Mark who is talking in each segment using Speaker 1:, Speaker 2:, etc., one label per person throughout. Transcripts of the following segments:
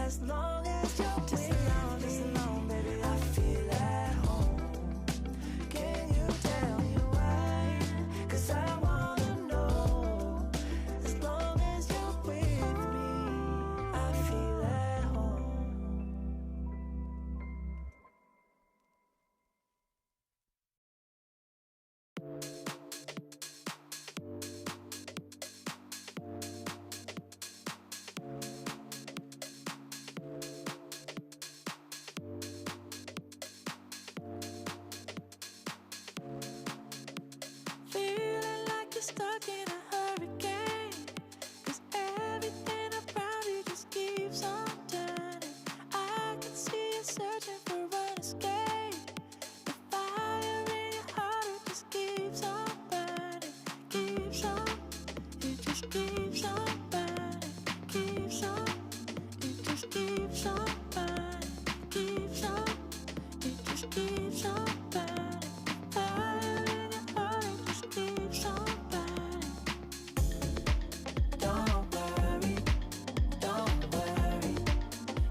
Speaker 1: As long as you're with me, baby, I feel at home. Can you tell me why? 'Cause I wanna know. As long as you're with me, I feel at home. Feeling like you're stuck in a hurricane, 'cause everything around you just keeps on turning. I can see you searching for an escape. The fire in your heart, it just keeps on burning. Keeps on, it just keeps on burning. Keeps on, it just keeps on burning. Keeps on, it just keeps on burning. Fire in your heart, it just keeps on burning. Don't worry,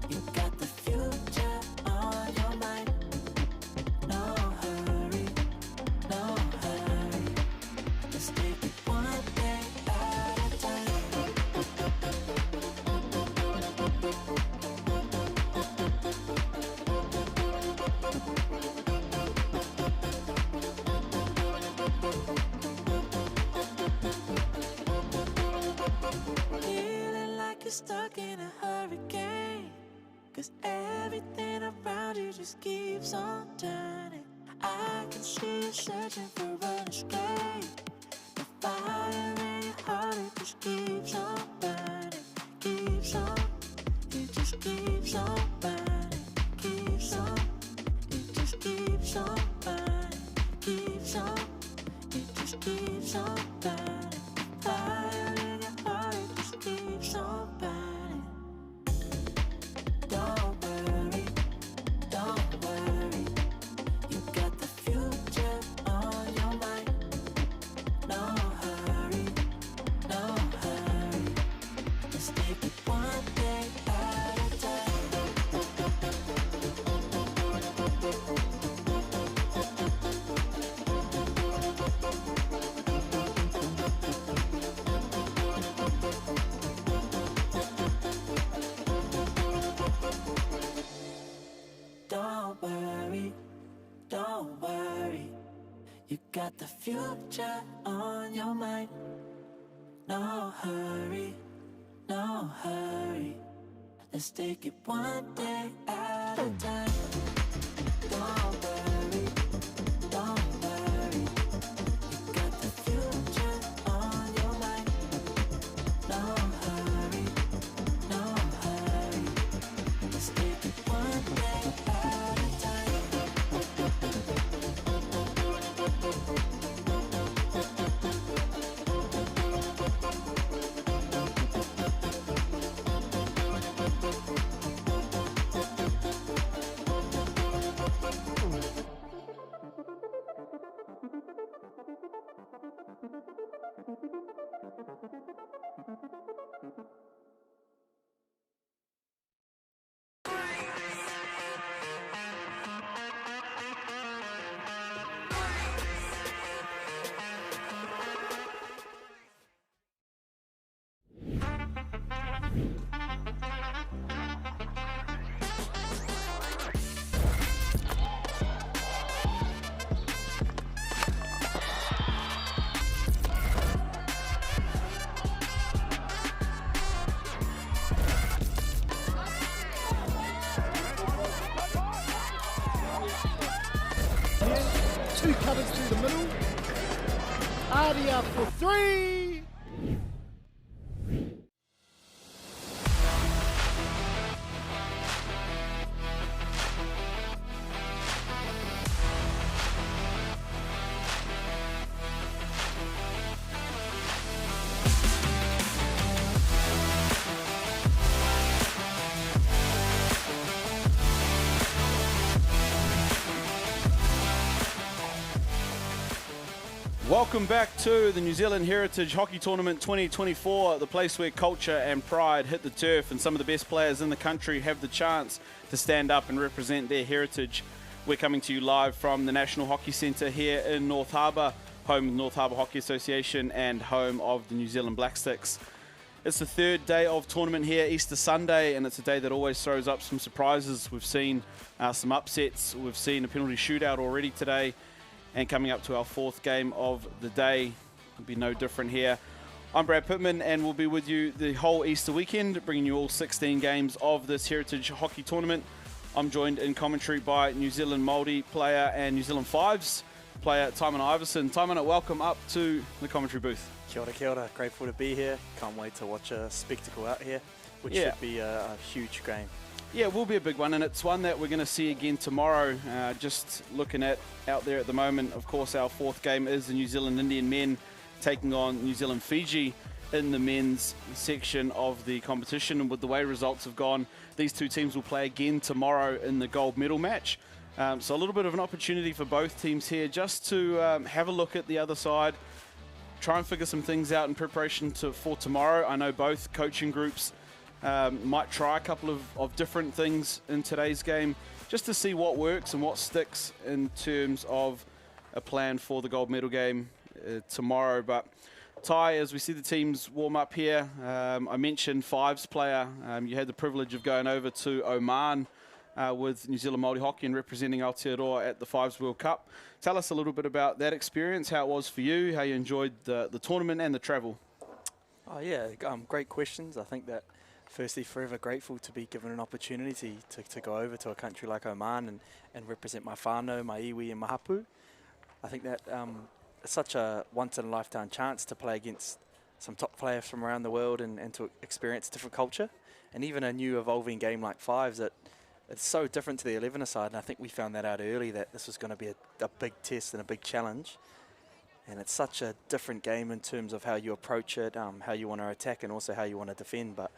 Speaker 1: you got the future on your mind. No hurry, let's take it one day at a time. Feeling like you're stuck in a hurricane, 'cause everything around you just keeps on turning. I can see you searching for an escape. The fire in your heart, it just keeps on burning. Keeps on, it just keeps on burning. Keeps on, it just keeps on burning. Keeps on, it just keeps on burning. Fire in your heart, it just keeps on burning. Don't worry, you got the future on your mind. No hurry, let's take it one day at a time. Don't worry, you got the future on your mind. No hurry, let's take it one day at a time. Don't worry, you got the future on your mind. No hurry, let's take it one day at a time.
Speaker 2: Two cutters through the middle. Adia for three.
Speaker 3: Welcome back to the New Zealand Heritage Hockey Tournament 2024, the place where culture and pride hit the turf and some of the best players in the country have the chance to stand up and represent their heritage. We're coming to you live from the National Hockey Centre here in North Harbour, home of the North Harbour Hockey Association and home of the New Zealand Black Sticks. It's the third day of tournament here, Easter Sunday, and it's a day that always throws up some surprises. We've seen some upsets, we've seen a penalty shootout already today, and coming up to our fourth game of the day, it'll be no different here. I'm Brad Pittman, and we'll be with you the whole Easter weekend, bringing you all 16 games of this Heritage Hockey Tournament. I'm joined in commentary by New Zealand Māori player and New Zealand Fives player Taimana Iverson. Taimana, welcome up to the commentary booth.
Speaker 4: Kia ora, kia ora. Grateful to be here. Can't wait to watch a spectacle out here, which should be a huge game.
Speaker 3: Yeah, it will be a big one, and it's one that we're going to see again tomorrow. Just looking at out there at the moment, of course, our fourth game is the New Zealand Indian men taking on New Zealand Fiji in the men's section of the competition. And with the way results have gone, these two teams will play again tomorrow in the gold medal match. So a little bit of an opportunity for both teams here just to have a look at the other side, try and figure some things out in preparation for tomorrow. I know both coaching groups might try a couple of different things in today's game just to see what works and what sticks in terms of a plan for the gold medal game tomorrow. But Ty, as we see the teams warm up here, I mentioned Fives player. You had the privilege of going over to Oman with New Zealand Māori Hockey and representing Aotearoa at the Fives World Cup. Tell us a little bit about that experience, how it was for you, how you enjoyed the tournament and the travel.
Speaker 4: Oh yeah, great questions. I think that firstly, forever grateful to be given an opportunity to go over to a country like Oman and represent my whānau, my iwi and my hapu. I think that it's such a once-in-a-lifetime chance to play against some top players from around the world and to experience a different culture. And even a new evolving game like Fives, that it's so different to the 11er side, and I think we found that out early, that this was going to be a big test and a big challenge. And it's such a different game in terms of how you approach it, how you want to attack and also how you want to defend. But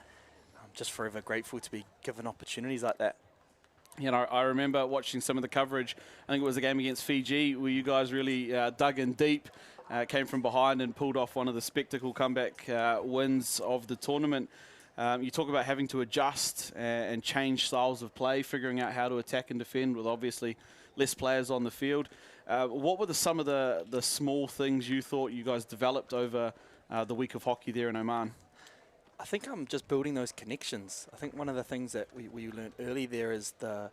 Speaker 4: just forever grateful to be given opportunities like that.
Speaker 3: You know, I remember watching some of the coverage. I think it was a game against Fiji where you guys really dug in deep, came from behind and pulled off one of the spectacle comeback wins of the tournament. You talk about having to adjust and change styles of play, figuring out how to attack and defend with obviously less players on the field. What were some of the small things you thought you guys developed over the week of hockey there in Oman?
Speaker 4: I think I'm just building those connections. I think one of the things that we learned early there is the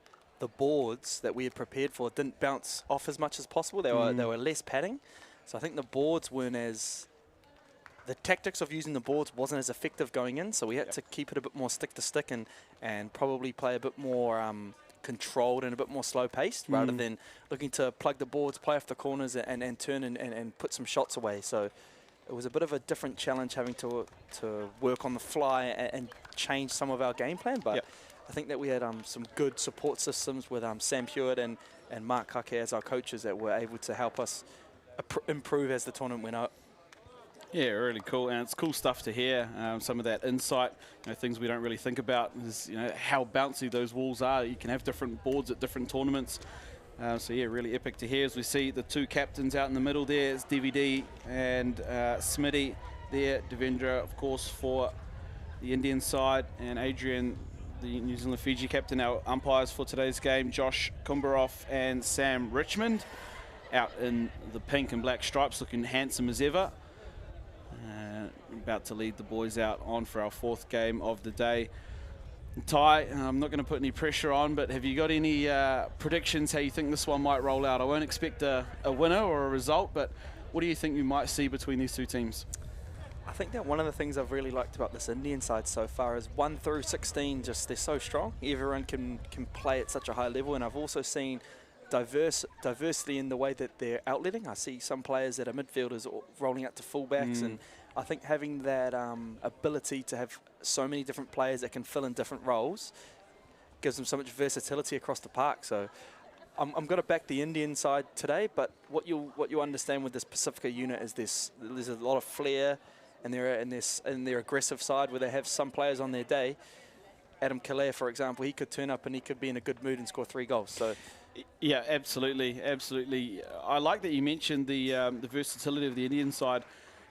Speaker 4: boards that we had prepared for didn't bounce off as much as possible. They were less padding. So I think the boards weren't the tactics of using the boards wasn't as effective going in. So we had to keep it a bit more stick to stick and probably play a bit more controlled and a bit more slow paced rather than looking to plug the boards, play off the corners and turn and put some shots away. So it was a bit of a different challenge having to work on the fly and change some of our game plan. But I think that we had some good support systems with Sam Hewitt and Mark Kake as our coaches that were able to help us improve as the tournament went out.
Speaker 3: Yeah, really cool, and it's cool stuff to hear. Some of that insight, things we don't really think about is how bouncy those walls are. You can have different boards at different tournaments. So yeah, really epic to hear as we see the two captains out in the middle there. It's DVD and Smitty there. Devendra, of course, for the Indian side, and Adrian, the New Zealand Fiji captain. Our umpires for today's game, Josh Kumbaroff and Sam Richmond, out in the pink and black stripes, looking handsome as ever. About to lead the boys out on for our fourth game of the day. Ty, I'm not going to put any pressure on, but have you got any predictions how you think this one might roll out? I won't expect a winner or a result, but what do you think you might see between these two teams?
Speaker 4: I think that one of the things I've really liked about this Indian side so far is 1 through 16, just they're so strong. Everyone can play at such a high level, and I've also seen diversity in the way that they're outletting. I see some players that are midfielders rolling out to fullbacks, and I think having that ability to have so many different players that can fill in different roles gives them so much versatility across the park. So I'm going to back the Indian side today, but what you understand with this Pacifica unit is there's a lot of flair, and their aggressive side where they have some players on their day. Adam Kalea, for example, he could turn up and he could be in a good mood and score 3 goals. So,
Speaker 3: yeah, absolutely, absolutely. I like that you mentioned the versatility of the Indian side.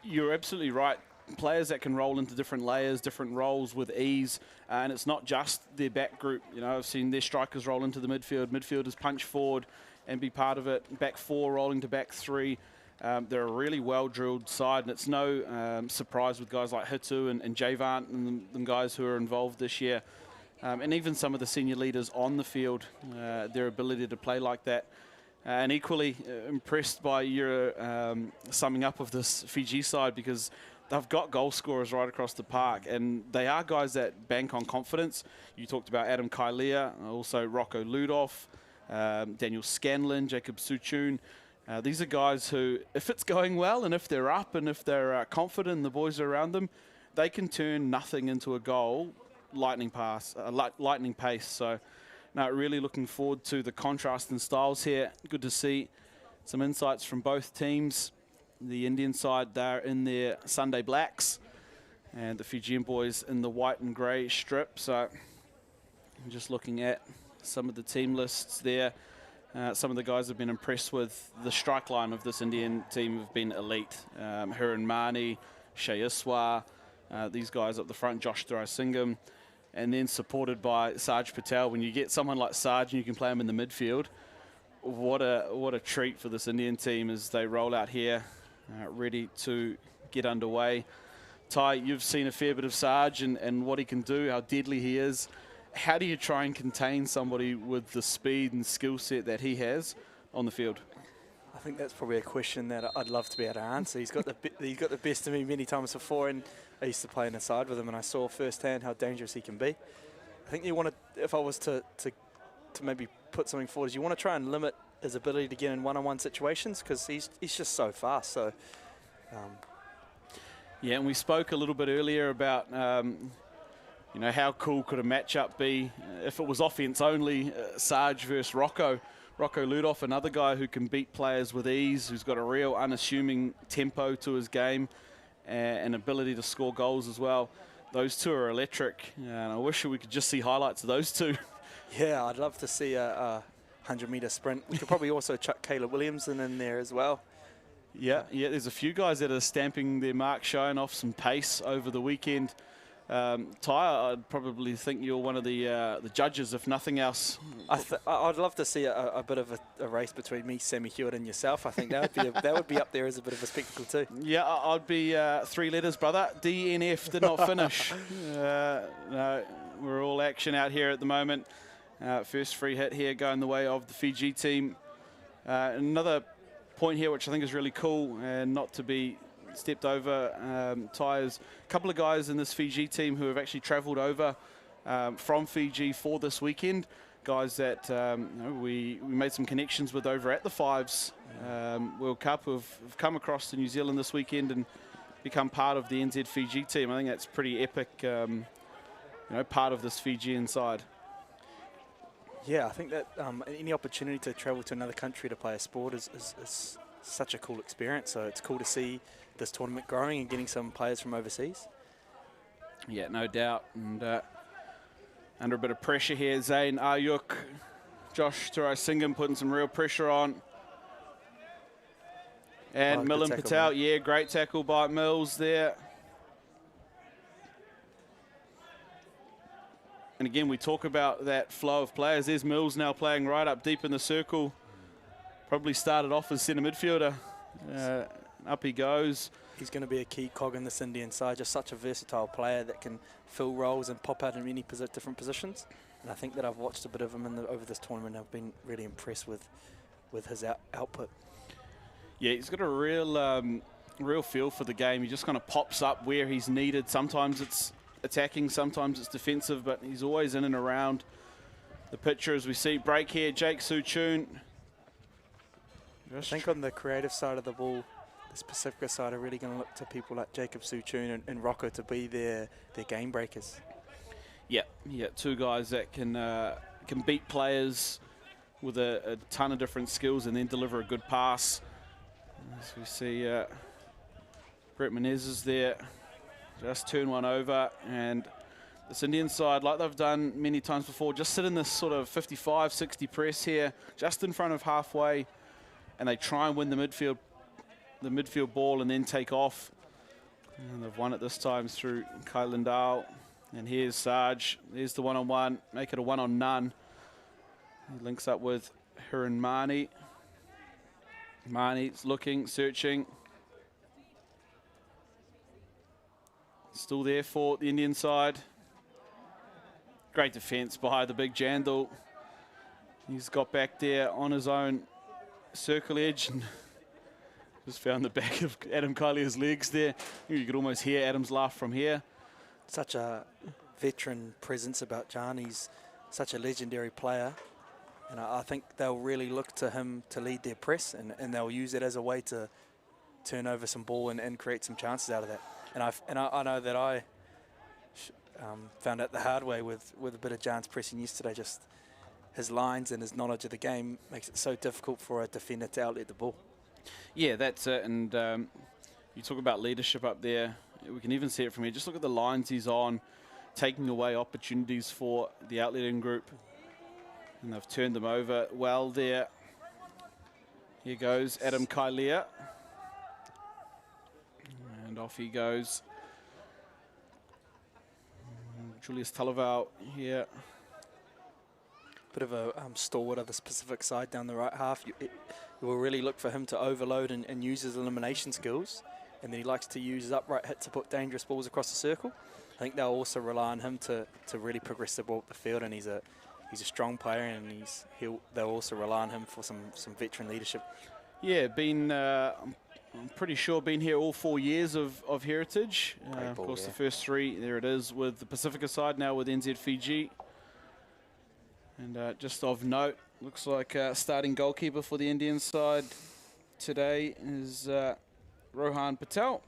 Speaker 3: You're absolutely right. Players that can roll into different layers, different roles with ease, and it's not just their back group. You know, I've seen their strikers roll into the midfield, midfielders punch forward and be part of it, back 4 rolling to back 3. They're a really well-drilled side, and it's no surprise with guys like Hitu and Javant and the guys who are involved this year, and even some of the senior leaders on the field, their ability to play like that. And equally impressed by your summing up of this Fiji side, because they've got goal scorers right across the park, and they are guys that bank on confidence. You talked about Adam Kailea, also Rocco Ludoff, Daniel Scanlon, Jacob Suchun. These are guys who, if it's going well and if they're up and if they're confident and the boys are around them, they can turn nothing into a goal, lightning pace. So, no, really looking forward to the contrast in styles here. Good to see some insights from both teams. The Indian side, they're in their Sunday blacks, and the Fijian boys in the white and grey strip. So I'm just looking at some of the team lists there. Some of the guys have been impressed with the strike line of this Indian team have been elite. Hiran Mani, Shea Iswa, these guys up the front, Josh Thuraisingham, and then supported by Saj Patel. When you get someone like Saj and you can play him in the midfield, what a treat for this Indian team as they roll out here, ready to get underway. Ty, you've seen a fair bit of Saj and what he can do, how deadly he is. How do you try and contain somebody with the speed and skill set that he has on the field?
Speaker 4: I think that's probably a question that I'd love to be able to answer. He's got the best of me many times before, and I used to play in the side with him, and I saw firsthand how dangerous he can be. I think you want to, if I was to maybe put something forward, is you want to try and limit his ability to get in one-on-one situations, because he's just so fast. So,
Speaker 3: yeah, and we spoke a little bit earlier about you know, how cool could a matchup be if it was offense only, Sarge versus Rocco. Rocco Ludoff, another guy who can beat players with ease, who's got a real unassuming tempo to his game and ability to score goals as well. Those two are electric, and I wish we could just see highlights of those two.
Speaker 4: Yeah, I'd love to see a 100-metre sprint. We could probably also chuck Caleb Williamson in there as well.
Speaker 3: Yeah, there's a few guys that are stamping their mark, showing off some pace over the weekend. Ty, I'd probably think you're one of the judges, if nothing else.
Speaker 4: I'd love to see a bit of a race between me, Sammy Hewitt, and yourself. I think that would be up there as a bit of a spectacle too. Yeah,
Speaker 3: I'd be 3 letters, brother. DNF, did not finish. No, we're all action out here at the moment. First free hit here going the way of the Fiji team. Another point here, which I think is really cool and not to be stepped over, Ty, is a couple of guys in this Fiji team who have actually travelled over from Fiji for this weekend. Guys that you know, we made some connections with over at the Fives World Cup, who have come across to New Zealand this weekend and become part of the NZ Fiji team. I think that's pretty epic, you know, part of this Fijian side.
Speaker 4: Yeah, I think that any opportunity to travel to another country to play a sport is such a cool experience. So it's cool to see this tournament growing and getting some players from overseas.
Speaker 3: Yeah, no doubt. And under a bit of pressure here, Zayn Ayuk, Josh Thuraisingham putting some real pressure on. And Milan Patel, yeah, great tackle by Mills there. And again, we talk about that flow of players. There's Mills now playing right up deep in the circle. Probably started off as centre midfielder. Up he goes.
Speaker 4: He's going to be a key cog in this Indian side. Just such a versatile player that can fill roles and pop out in many different positions. And I think that I've watched a bit of him over this tournament. I've been really impressed with his output.
Speaker 3: Yeah, he's got a real feel for the game. He just kind of pops up where he's needed. Sometimes it's attacking, sometimes it's defensive, but he's always in and around the picture. As we see break here, Jake Suchun.
Speaker 4: I think on the creative side of the ball, this Pacifica side are really going to look to people like Jacob Suchun and Rocco to be their game breakers. Yeah,
Speaker 3: two guys that can beat players with a ton of different skills and then deliver a good pass. As we see Brett Menezes there, just turn one over, and this Indian side, like they've done many times before, just sit in this sort of 55, 60 press here, just in front of halfway, and they try and win the midfield ball and then take off. And they've won it this time through Kai Lindau. And here's Sarge. There's the one-on-one. Make it a one-on-none. He links up with Hiran Mani. Mani's looking, searching. Still there for the Indian side. Great defence behind the big Jandal. He's got back there on his own circle edge and just found the back of Adam Kailia's legs there. You could almost hear Adam's laugh from here.
Speaker 4: Such a veteran presence about Jan. He's such a legendary player. And I think they'll really look to him to lead their press, and they'll use it as a way to turn over some ball and create some chances out of that. And I know that I found out the hard way with a bit of Jan's pressing yesterday. Just his lines and his knowledge of the game makes it so difficult for a defender to outlet the ball.
Speaker 3: Yeah, that's it. And you talk about leadership up there. We can even see it from here. Just look at the lines he's on, taking away opportunities for the outletting group. And they've turned them over well there. Here goes Adam Kailia. And off he goes. Julius Talavau here.
Speaker 4: Bit of a stalwart of the Pacific side down the right half. You will really look for him to overload and use his elimination skills. And then he likes to use his upright hit to put dangerous balls across the circle. I think they'll also rely on him to really progress the ball up the field, and he's a strong player, and they'll also rely on him for some veteran leadership. Yeah,
Speaker 3: I'm pretty sure been here all 4 years of heritage.
Speaker 4: Ball,
Speaker 3: of course,
Speaker 4: yeah.
Speaker 3: The first 3, there it is, with the Pacifica side, now with NZ Fiji. And just of note, looks like starting goalkeeper for the Indian side today is Rohan Patel,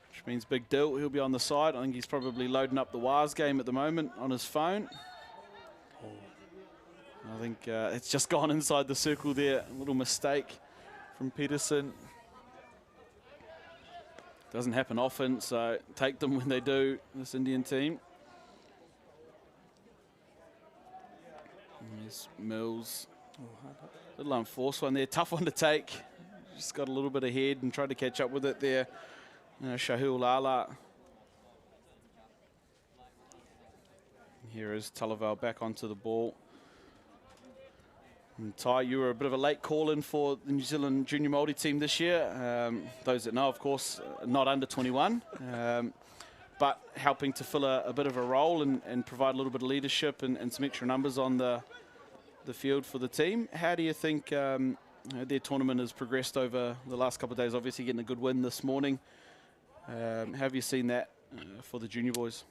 Speaker 3: which means Big Dill, he'll be on the side. I think he's probably loading up the WAS game at the moment on his phone. I think it's just gone inside the circle there. A little mistake from Peterson. Doesn't happen often, so take them when they do, this Indian team. And there's Mills. Little unforced one there. Tough one to take. Just got a little bit ahead and tried to catch up with it there. Shahul Lala. Here is Talavau back onto the ball. And Ty, you were a bit of a late call-in for the New Zealand junior Māori team this year. Those that know, of course, not under 21, but helping to fill a bit of a role and provide a little bit of leadership and some extra numbers on the field for the team. How do you think their tournament has progressed over the last couple of days? Obviously getting a good win this morning. Have you seen that for the junior boys?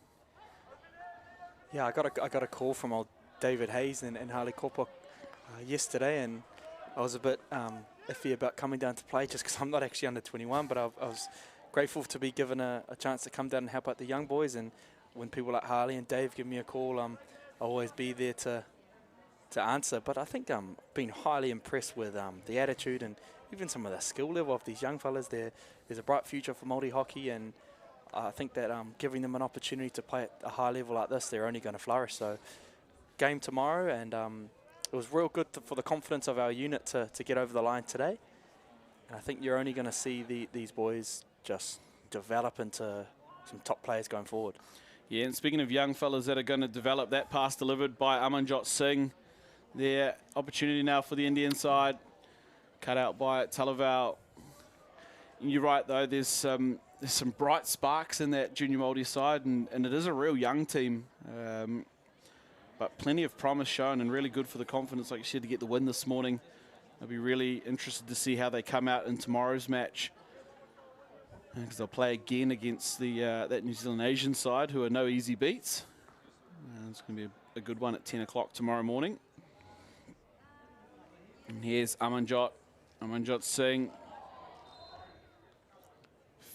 Speaker 4: Yeah, I got a call from old David Hayes and Harley Kopa yesterday, and I was a bit iffy about coming down to play just because I'm not actually under 21, but I was grateful to be given a chance to come down and help out the young boys. And when people like Harley and Dave give me a call, I'll always be there to answer. But I think I'm been highly impressed with the attitude and even some of the skill level of these young fellas. There's a bright future for Māori hockey, and I think that giving them an opportunity to play at a high level like this, they're only going to flourish. So game tomorrow, and it was real good for the confidence of our unit to get over the line today. And I think you're only going to see these boys just develop into some top players going forward.
Speaker 3: Yeah, and speaking of young fellas that are going to develop, that pass delivered by Amanjot Singh. Their opportunity now for the Indian side. Cut out by Talavau. You're right, though, there's some bright sparks in that junior Māori side, and it is a real young team. But plenty of promise shown and really good for the confidence, like you said, to get the win this morning. I'll be really interested to see how they come out in tomorrow's match, because they'll play again against that New Zealand Asian side, who are no easy beats. It's going to be a good one at 10 o'clock tomorrow morning. And here's Amanjot Singh.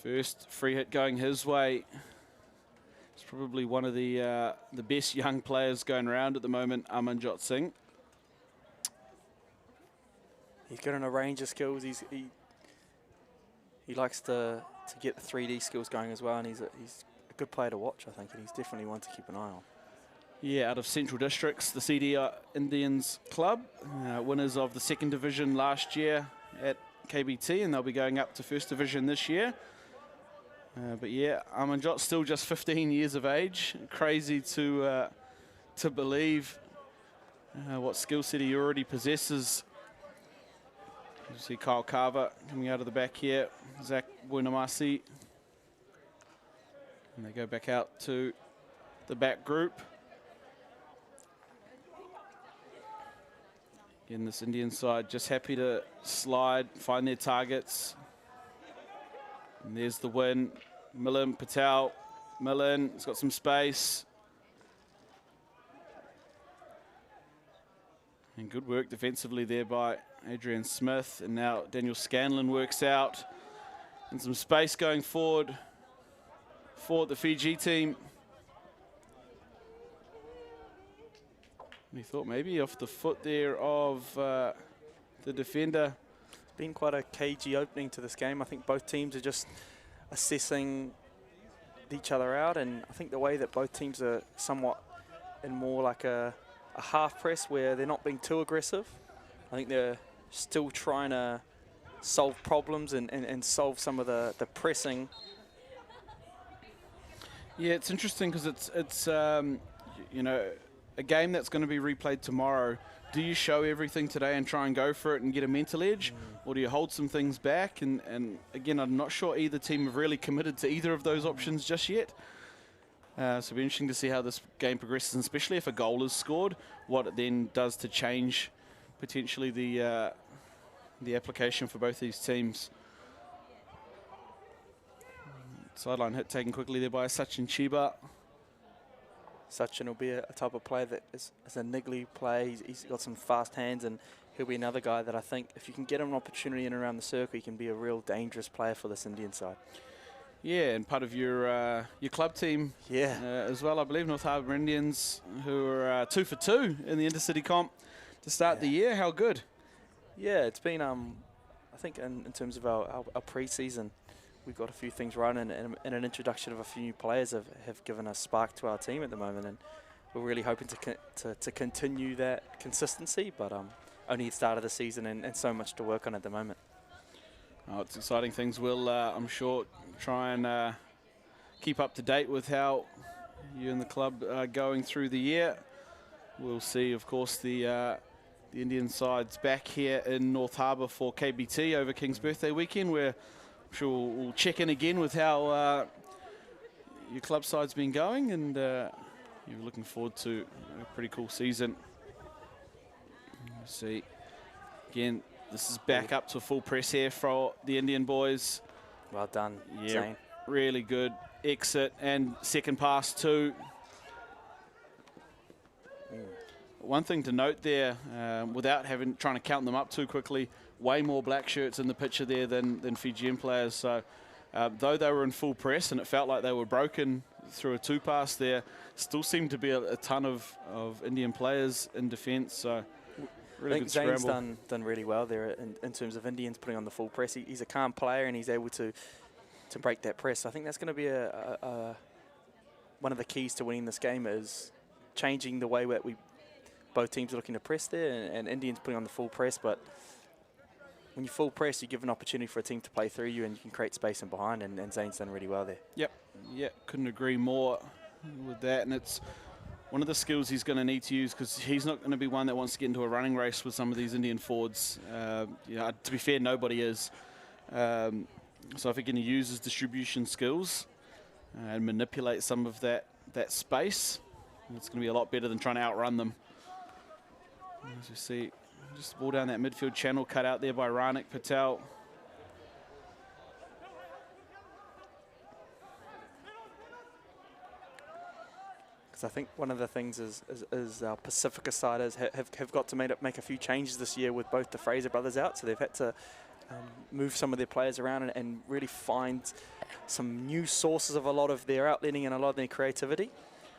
Speaker 3: First free hit going his way. He's probably one of the best young players going around at the moment, Amanjot Singh.
Speaker 4: He's got a range of skills. He likes to get the 3D skills going as well, and he's a good player to watch, I think, and he's definitely one to keep an eye on.
Speaker 3: Yeah, out of Central Districts, the CD Indians club, winners of the 2nd division last year at KBT, and they'll be going up to 1st division this year. But yeah, Amanjot's still just 15 years of age. Crazy to believe what skill set he already possesses. You see Kyle Carver coming out of the back here, Zach Buenamasi. And they go back out to the back group. Again, this Indian side just happy to slide, find their targets. And there's the win. Milan Patel. Milan has got some space. And good work defensively there by Adrian Smith. And now Daniel Scanlon works out. And some space going forward for the Fiji team. We thought maybe off the foot there of the defender.
Speaker 4: It's been quite a cagey opening to this game. I think both teams are just assessing each other out, and I think the way that both teams are somewhat in more like a half press where they're not being too aggressive. I think they're still trying to solve problems and solve some of the pressing.
Speaker 3: Yeah, it's interesting because it's you know, a game that's going to be replayed tomorrow. Do you show everything today and try and go for it and get a mental edge? Or do you hold some things back? And again, I'm not sure either team have really committed to either of those options just yet. So it'll be interesting to see how this game progresses, and especially if a goal is scored, what it then does to change potentially the application for both these teams. Sideline hit taken quickly there by Sachin Chiba.
Speaker 4: Sachin will be a type of player that is a niggly play. He's got some fast hands, and he'll be another guy that I think if you can get him an opportunity in and around the circle, he can be a real dangerous player for this Indian side.
Speaker 3: Yeah, and part of your club team as well, I believe, North Harbour Indians, who are 2 for 2 in the intercity comp to start the year. How good?
Speaker 4: Yeah, it's been, I think in terms of our pre-season, we've got a few things right, and an introduction of a few new players have given a spark to our team at the moment, and we're really hoping to continue that consistency, but only the start of the season and so much to work on at the moment.
Speaker 3: Oh, it's exciting things. We'll, I'm sure, try and keep up to date with how you and the club are going through the year. We'll see, of course, the Indian side's back here in North Harbour for KBT over King's Birthday weekend, where I'm sure we'll check in again with how your club side's been going, and you're looking forward to a pretty cool season. We'll see. Again, this is back up to full press here for the Indian boys.
Speaker 4: Well done,
Speaker 3: yeah,
Speaker 4: Zane.
Speaker 3: Really good exit and second pass too. One thing to note there, without trying to count them up too quickly, way more black shirts in the picture there than Fijian players. So though they were in full press and it felt like they were broken through a two pass there, still seemed to be a ton of Indian players in defence. So really good scramble.
Speaker 4: Zane's done really well there in terms of Indians putting on the full press. He's a calm player and he's able to break that press. I think that's going to be one of the keys to winning this game, is changing the way that both teams are looking to press there, and Indians putting on the full press. But when you full press, you give an opportunity for a team to play through you, and you can create space in behind, and Zane's done really well there.
Speaker 3: Yep, couldn't agree more with that. And it's one of the skills he's going to need to use, because he's not going to be one that wants to get into a running race with some of these Indian forwards. To be fair, nobody is. So if he can use his distribution skills and manipulate some of that space, it's going to be a lot better than trying to outrun them. As you see, just ball down that midfield channel, cut out there by Ranik Patel.
Speaker 4: Because I think one of the things is our Pacifica siders have got to make a few changes this year with both the Fraser brothers out, so they've had to move some of their players around and really find some new sources of a lot of their outletting and a lot of their creativity.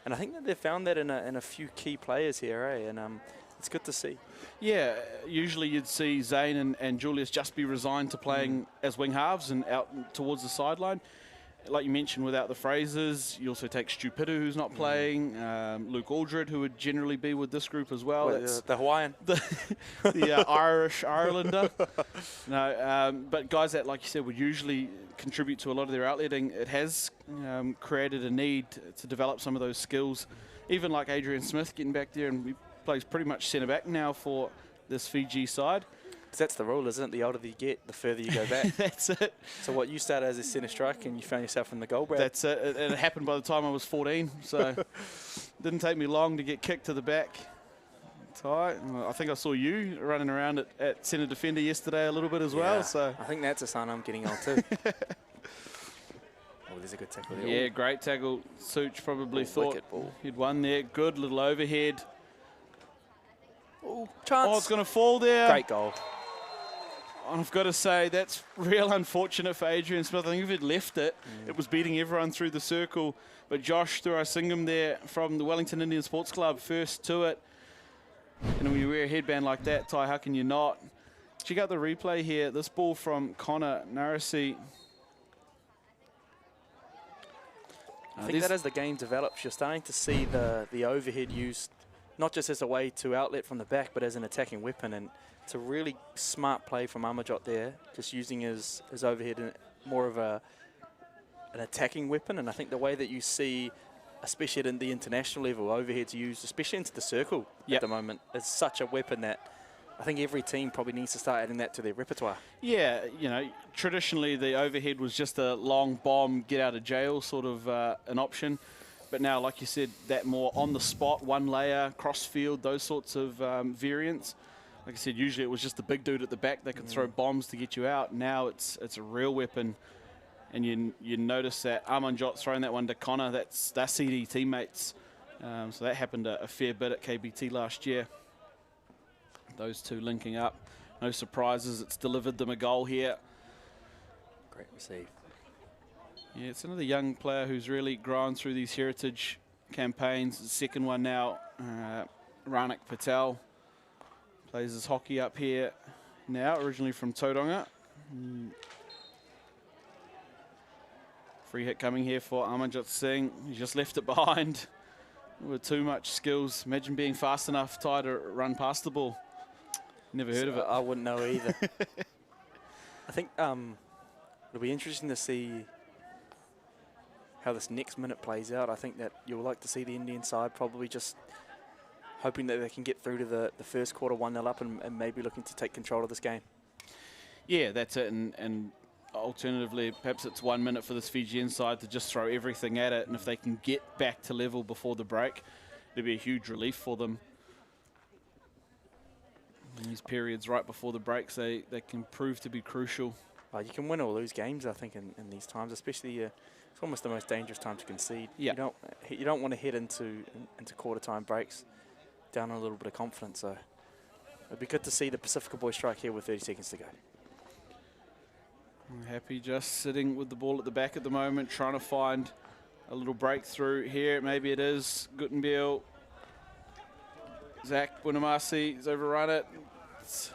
Speaker 4: And I think that they've found that in a few key players here, and it's good to see. Yeah,
Speaker 3: usually you'd see Zane and Julius just be resigned to playing as wing halves and out towards the sideline. like you mentioned, without the Frasers, you also take Stu Pitu, who's not playing, Luke Aldred, who would generally be with this group as well.
Speaker 4: Well, the Hawaiian.
Speaker 3: The Irish Irelander. No, but guys that, like you said, would usually contribute to a lot of their outletting, it has created a need to develop some of those skills. Even like Adrian Smith getting back there, and he plays pretty much centre back now for this Fiji side.
Speaker 4: That's the rule, isn't it? The older you get, the further you go back.
Speaker 3: That's it.
Speaker 4: So what, you started as a centre strike and you found yourself in the goal, Brad?
Speaker 3: That's it. And it happened by the time I was 14, so it didn't take me long to get kicked to the back. I think I saw you running around at centre defender yesterday a little bit as well. So
Speaker 4: I think that's a sign I'm getting old too. Oh, there's a good tackle there.
Speaker 3: Yeah, great tackle. Such probably thought
Speaker 4: ball.
Speaker 3: he'd won there. Good little overhead.
Speaker 4: Oh, chance.
Speaker 3: Oh, it's going to fall there.
Speaker 4: Great goal.
Speaker 3: I've got to say, that's real unfortunate for Adrian Smith. I think if he'd left it, it was beating everyone through the circle. But Josh Thuraisingham there from the Wellington Indian Sports Club, first to it. And when you wear a headband like that, Ty, how can you not? Check out the replay here. This ball from Connor Narasi.
Speaker 4: I think that as the game develops, you're starting to see the overhead used not just as a way to outlet from the back, but as an attacking weapon. And it's a really smart play from Amajot there, just using his overhead in more of an attacking weapon. And I think the way that you see, especially at the international level, overheads used, especially into the circle at the moment, is such a weapon that I think every team probably needs to start adding that to their repertoire.
Speaker 3: Yeah, you know, traditionally the overhead was just a long bomb, get out of jail sort of an option. But now, like you said, that more on the spot, one layer, cross field, those sorts of variants. Like I said, usually it was just the big dude at the back that could throw bombs to get you out. Now it's a real weapon. And you notice that Amanjot's throwing that one to Connor. That's CD teammates. So that happened a fair bit at KBT last year. Those two linking up. No surprises. It's delivered them a goal here.
Speaker 4: Great receive.
Speaker 3: Yeah, it's another young player who's really grown through these heritage campaigns. The second one now, Ranak Patel. Plays his hockey up here now, originally from Tauranga. Free hit coming here for Amanjot Singh. He just left it behind with too much skills. Imagine being fast enough, Ty, to run past the ball. Never heard of it.
Speaker 4: I wouldn't know either. I think it'll be interesting to see how this next minute plays out. I think that you'll like to see the Indian side probably just hoping that they can get through to the first quarter 1-0 up and maybe looking to take control of this game.
Speaker 3: Yeah, that's it. And alternatively, perhaps it's 1 minute for this Fijian side to just throw everything at it. And if they can get back to level before the break, it'll be a huge relief for them. In these periods right before the breaks, they can prove to be crucial.
Speaker 4: You can win or lose games, I think, in these times, especially it's almost the most dangerous time to concede.
Speaker 3: Yeah.
Speaker 4: You don't want to head into quarter time breaks down a little bit of confidence. So it'd be good to see the Pacifica boys strike here with 30 seconds to go.
Speaker 3: Happy just sitting with the ball at the back at the moment, trying to find a little breakthrough here. Maybe it is Guttenbiel. Zach Bunamasi has overrun it. It's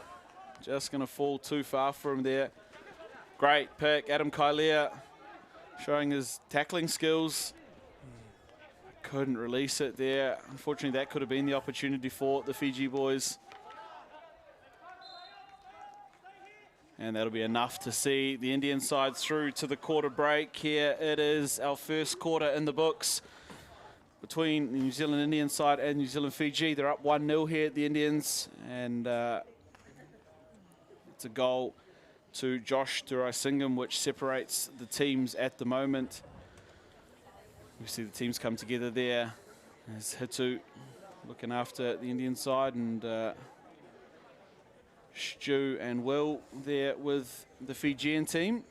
Speaker 3: just going to fall too far for him there. Great pick. Adam Kailea showing his tackling skills. Couldn't release it there. Unfortunately, that could have been the opportunity for the Fiji boys. And that'll be enough to see the Indian side through to the quarter break. Here it is, our first quarter in the books between the New Zealand Indian side and New Zealand Fiji. They're up 1-0 here at the Indians, and it's a goal to Josh Thuraisingham, which separates the teams at the moment. We see the teams come together there. There's Hitu looking after the Indian side, and Stu and Will there with the Fijian team.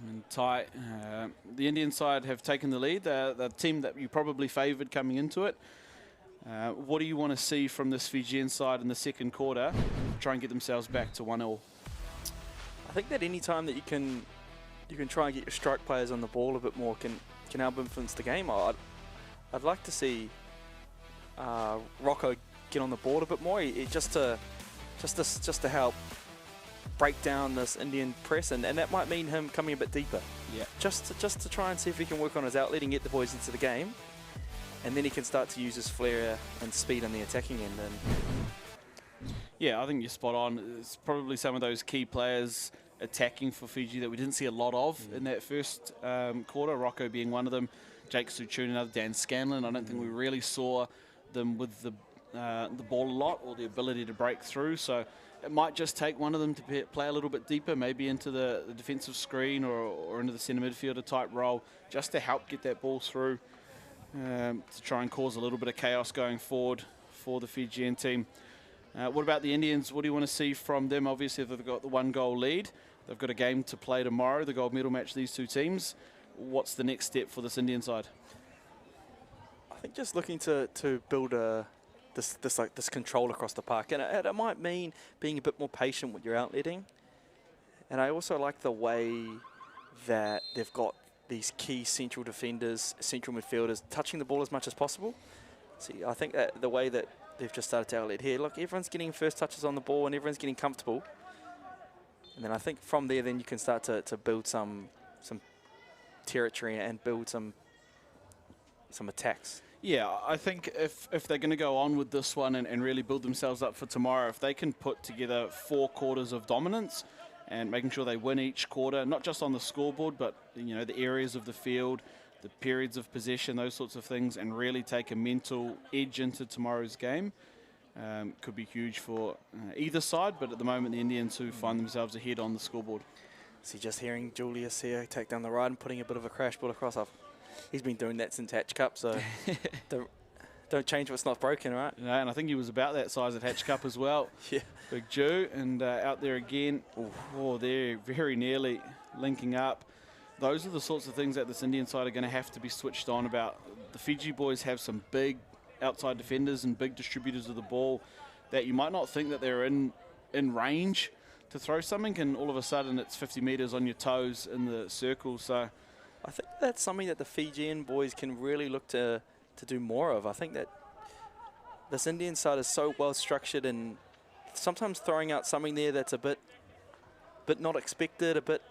Speaker 3: And Ty, the Indian side have taken the lead. The team that you probably favoured coming into it. What do you want to see from this Fijian side in the second quarter? Try and get themselves back to 1-0.
Speaker 4: I think that any time that you can try and get your strike players on the ball a bit more can help influence the game. I'd like to see Rocco get on the board a bit more, just to help break down this Indian press, and that might mean him coming a bit deeper.
Speaker 3: Yeah.
Speaker 4: Just to try and see if he can work on his outlet and get the boys into the game, and then he can start to use his flair and speed on the attacking end. And
Speaker 3: Yeah, I think you're spot on. It's probably some of those key players attacking for Fiji that we didn't see a lot of in that first quarter, Rocco being one of them, Jake Suchun, another, Dan Scanlon. I don't think we really saw them with the ball a lot or the ability to break through, so it might just take one of them to play a little bit deeper, maybe into the defensive screen or into the centre midfielder type role, just to help get that ball through, to try and cause a little bit of chaos going forward for the Fijian team. What about the Indians? What do you want to see from them? Obviously, they've got the 1-goal lead. They've got a game to play tomorrow, the gold medal match, these two teams. What's the next step for this Indian side?
Speaker 4: I think just looking to build this control across the park, and it might mean being a bit more patient with your outletting. And I also like the way that they've got these key central defenders, central midfielders, touching the ball as much as possible. See, I think that the way that they've just started to outlet here, look, everyone's getting first touches on the ball and everyone's getting comfortable. And then I think from there, then you can start to build some territory and build some attacks.
Speaker 3: Yeah, I think if they're going to go on with this one and really build themselves up for tomorrow, if they can put together 4 quarters of dominance and making sure they win each quarter, not just on the scoreboard, but the areas of the field, the periods of possession, those sorts of things, and really take a mental edge into tomorrow's game, could be huge for either side. But at the moment, the Indians who find themselves ahead on the scoreboard.
Speaker 4: See, just hearing Julius here take down the ride and putting a bit of a crash ball across. He's been doing that since Hatch Cup, so don't change what's not broken, right?
Speaker 3: No, and I think he was about that size at Hatch Cup as well.
Speaker 4: Yeah.
Speaker 3: Big Jew, and out there again. Oh, they're very nearly linking up. Those are the sorts of things that this Indian side are going to have to be switched on about. The Fiji boys have some big outside defenders and big distributors of the ball that you might not think that they're in range to throw something, and all of a sudden it's 50 metres on your toes in the circle. So
Speaker 4: I think that's something that the Fijian boys can really look to do more of. I think that this Indian side is so well structured, and sometimes throwing out something there that's a bit not expected, a bit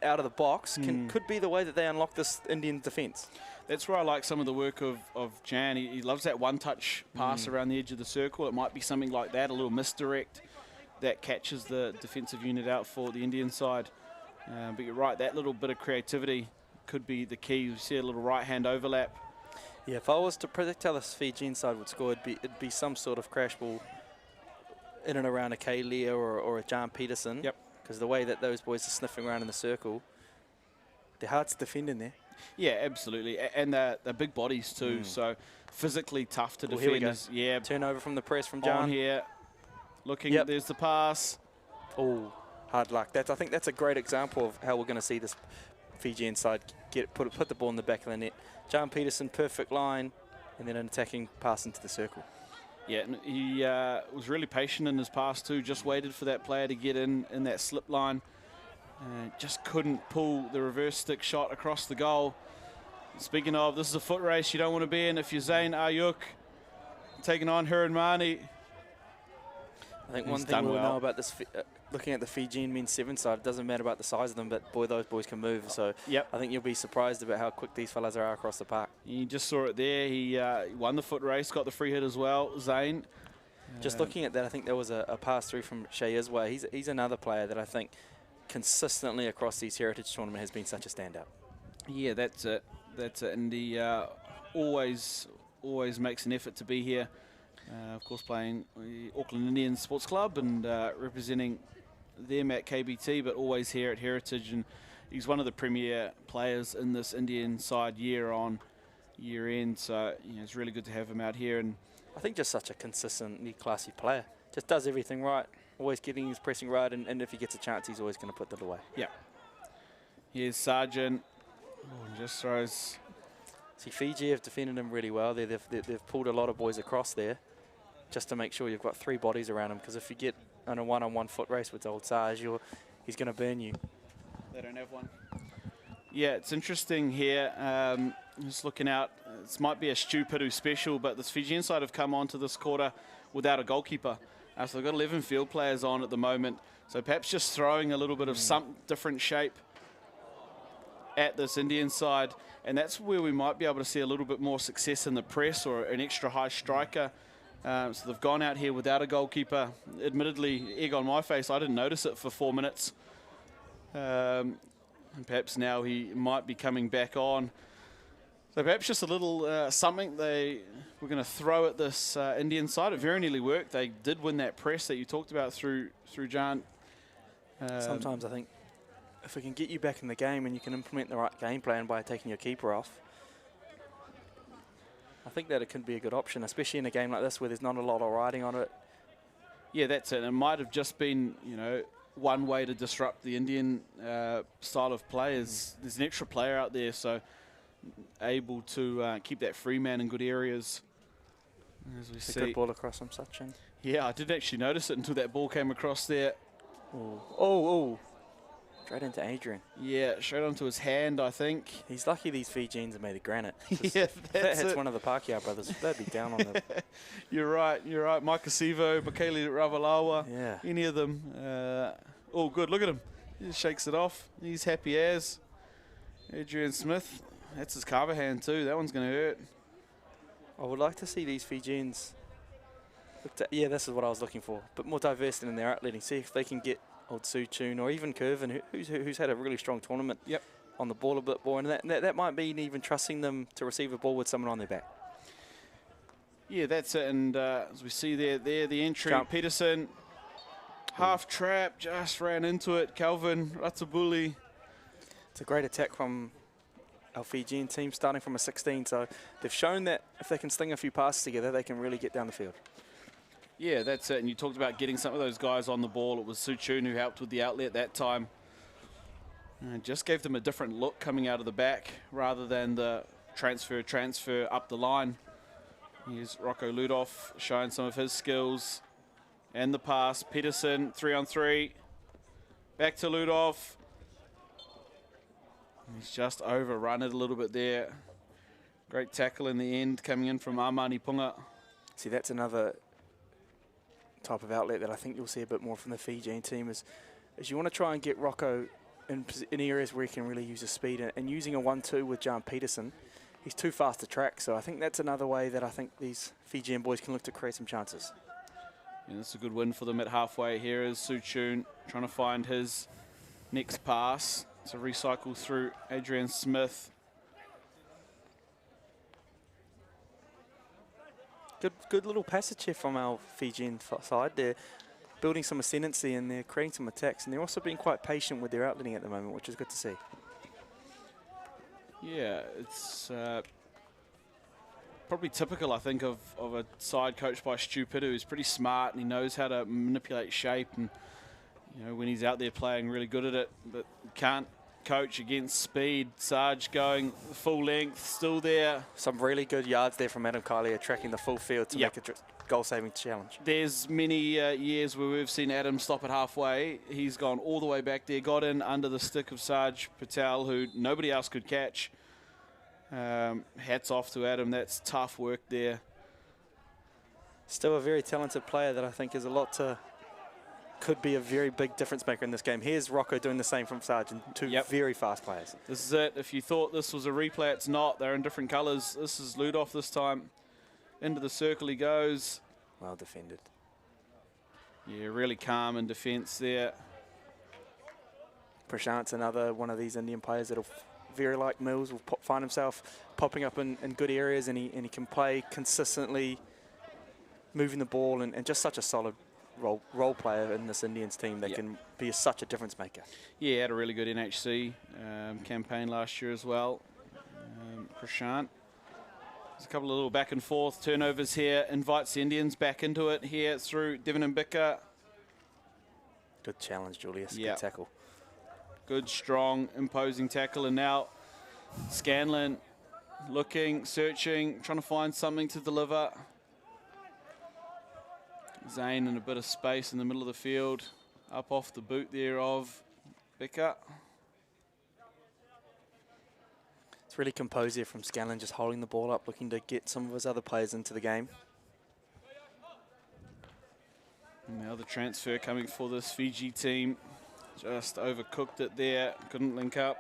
Speaker 4: out of the box, could be the way that they unlock this Indian defence.
Speaker 3: That's where I like some of the work of Jan. He loves that one-touch pass around the edge of the circle. It might be something like that, a little misdirect that catches the defensive unit out for the Indian side. But you're right, that little bit of creativity could be the key. You see a little right-hand overlap.
Speaker 4: Yeah, if I was to predict how this Fijian side would score, it'd be some sort of crash ball in and around a Kay Lear or a John Peterson.
Speaker 3: Yep.
Speaker 4: Because the way that those boys are sniffing around in the circle, they're hard to defend in there.
Speaker 3: Yeah, absolutely. And they're big bodies too, so physically tough to defend.
Speaker 4: Here we go.
Speaker 3: Yeah.
Speaker 4: Turnover from the press from John.
Speaker 3: On here. Looking, there's the pass.
Speaker 4: Oh, hard luck. I think that's a great example of how we're going to see this Fijian side put the ball in the back of the net. John Peterson, perfect line, and then an attacking pass into the circle.
Speaker 3: Yeah, and he was really patient in his pass too, just waited for that player to get in that slip line. Just couldn't pull the reverse stick shot across the goal. Speaking of, this is a foot race you don't want to be in if you're Zayn Ayuk taking on Hiranmani.
Speaker 4: I think one thing we'll know about this, looking at the Fijian men's 7 side, it doesn't matter about the size of them, but boy, those boys can move. So I think you'll be surprised about how quick these fellas are across the park.
Speaker 3: You just saw it there. He won the foot race, got the free hit as well, Zayn.
Speaker 4: Just looking at that, I think there was a pass through from Shea Iswa. He's another player that I think consistently across these heritage tournaments has been such a standout.
Speaker 3: Yeah, that's it. And he always makes an effort to be here. Of course, playing the Auckland Indians Sports Club and representing them at KBT, but always here at Heritage. And he's one of the premier players in this Indian side year on, year in. So it's really good to have him out here. And
Speaker 4: I think just such a consistently classy player. Just does everything right. Always getting his pressing right, and if he gets a chance, he's always going to put that away.
Speaker 3: Yeah. Here's Sargent. Just throws.
Speaker 4: See, Fiji have defended him really well. They've pulled a lot of boys across there, just to make sure you've got 3 bodies around him. Because if you get on a one-on-one foot race with old Sarge, he's going to burn you.
Speaker 3: They don't have one. Yeah, it's interesting here. Just looking out, this might be a Stu Pidu special, but this Fijian side have come onto this quarter without a goalkeeper. So they've got 11 field players on at the moment. So perhaps just throwing a little bit of some different shape at this Indian side. And that's where we might be able to see a little bit more success in the press or an extra high striker. So they've gone out here without a goalkeeper. Admittedly, egg on my face, I didn't notice it for 4 minutes. And perhaps now he might be coming back on. So perhaps just a little something they were going to throw at this Indian side. It very nearly worked. They did win that press that you talked about through Jan.
Speaker 4: Sometimes I think if we can get you back in the game and you can implement the right game plan by taking your keeper off, I think that it can be a good option, especially in a game like this where there's not a lot of riding on it.
Speaker 3: Yeah, that's it. It might have just been, you know, one way to disrupt the Indian style of play is there's an extra player out there, so able to keep that free man in good areas. As we
Speaker 4: It's
Speaker 3: see.
Speaker 4: a good ball across from Sachin.
Speaker 3: Yeah, I didn't actually notice it until that ball came across there.
Speaker 4: Oh. Straight into Adrian.
Speaker 3: Yeah, straight onto his hand, I think.
Speaker 4: He's lucky these Fijians are made of granite.
Speaker 3: Yeah,
Speaker 4: If that
Speaker 3: that's
Speaker 4: hits
Speaker 3: it.
Speaker 4: one of the Pākehā brothers, they'd be down on the...
Speaker 3: You're right. Mike Sivo, Bakele Ravalawa,
Speaker 4: Yeah.
Speaker 3: any of them. All good. Look at him. He just shakes it off. He's happy as. Adrian Smith. That's his carver hand too. That one's going to hurt.
Speaker 4: I would like to see these Fijians... Yeah, this is what I was looking for. But more diversity in their outletting. See if they can get old Suchun or even Curvin, who's had a really strong tournament on the ball a bit more. And that might mean even trusting them to receive a ball with someone on their back.
Speaker 3: Yeah, that's it. And as we see there the entry.
Speaker 4: Jump.
Speaker 3: Peterson, half trap, just ran into it. Calvin Ratabuli.
Speaker 4: It's a great attack from our Fijian team, starting from a 16. So they've shown that if they can sling a few passes together, they can really get down the field.
Speaker 3: Yeah, that's it. And you talked about getting some of those guys on the ball. It was Suchun who helped with the outlet that time. And just gave them a different look coming out of the back rather than the transfer up the line. Here's Rocco Ludoff showing some of his skills. And the pass. Peterson, 3-on-3. Back to Ludoff. He's just overrun it a little bit there. Great tackle in the end coming in from Armani Punga.
Speaker 4: See, that's another type of outlet that I think you'll see a bit more from the Fijian team is you want to try and get Rocco in areas where he can really use his speed, and using a 1-2 with Jan Peterson, he's too fast to track. So I think that's another way that I think these Fijian boys can look to create some chances.
Speaker 3: Yeah, that's a good win for them at halfway. Here is Suchun trying to find his next pass. It's a recycle through Adrian Smith.
Speaker 4: Good little passage here from our Fijian side. They're building some ascendancy and they're creating some attacks, and they're also being quite patient with their outletting at the moment, which is good to see.
Speaker 3: Yeah, it's probably typical, I think, of a side coached by Stu Pitt, who's pretty smart and he knows how to manipulate shape, and you know when he's out there playing really good at it, but can't coach against speed. Sarge going full length, still there.
Speaker 4: Some really good yards there from Adam Kalia, tracking the full field to make a goal-saving challenge.
Speaker 3: There's many years where we've seen Adam stop at halfway. He's gone all the way back there, got in under the stick of Sarge Patel, who nobody else could catch. Hats off to Adam. That's tough work there.
Speaker 4: Still a very talented player that I think is could be a very big difference maker in this game. Here's Rocco doing the same from Sarge, and two very fast players.
Speaker 3: This is it. If you thought this was a replay, it's not. They're in different colours. This is Ludoff this time. Into the circle he goes.
Speaker 4: Well defended.
Speaker 3: Yeah, really calm in defence there.
Speaker 4: Prashant's another one of these Indian players that'll, very like Mills, will find himself popping up in good areas, and he can play consistently, moving the ball, and just such a solid role player in this Indians team that can be such a difference maker.
Speaker 3: Yeah, had a really good NHC campaign last year as well. Prashant. There's a couple of little back and forth turnovers here. Invites the Indians back into it here through Devon Mbika.
Speaker 4: Good challenge, Julius.
Speaker 3: Yep.
Speaker 4: Good tackle.
Speaker 3: Good, strong, imposing tackle. And now Scanlon looking, searching, trying to find something to deliver. Zane in a bit of space in the middle of the field. Up off the boot there of Mbika.
Speaker 4: It's really composed here from Scanlon, just holding the ball up, looking to get some of his other players into the game.
Speaker 3: And now the transfer coming for this Fiji team. Just overcooked it there, couldn't link up.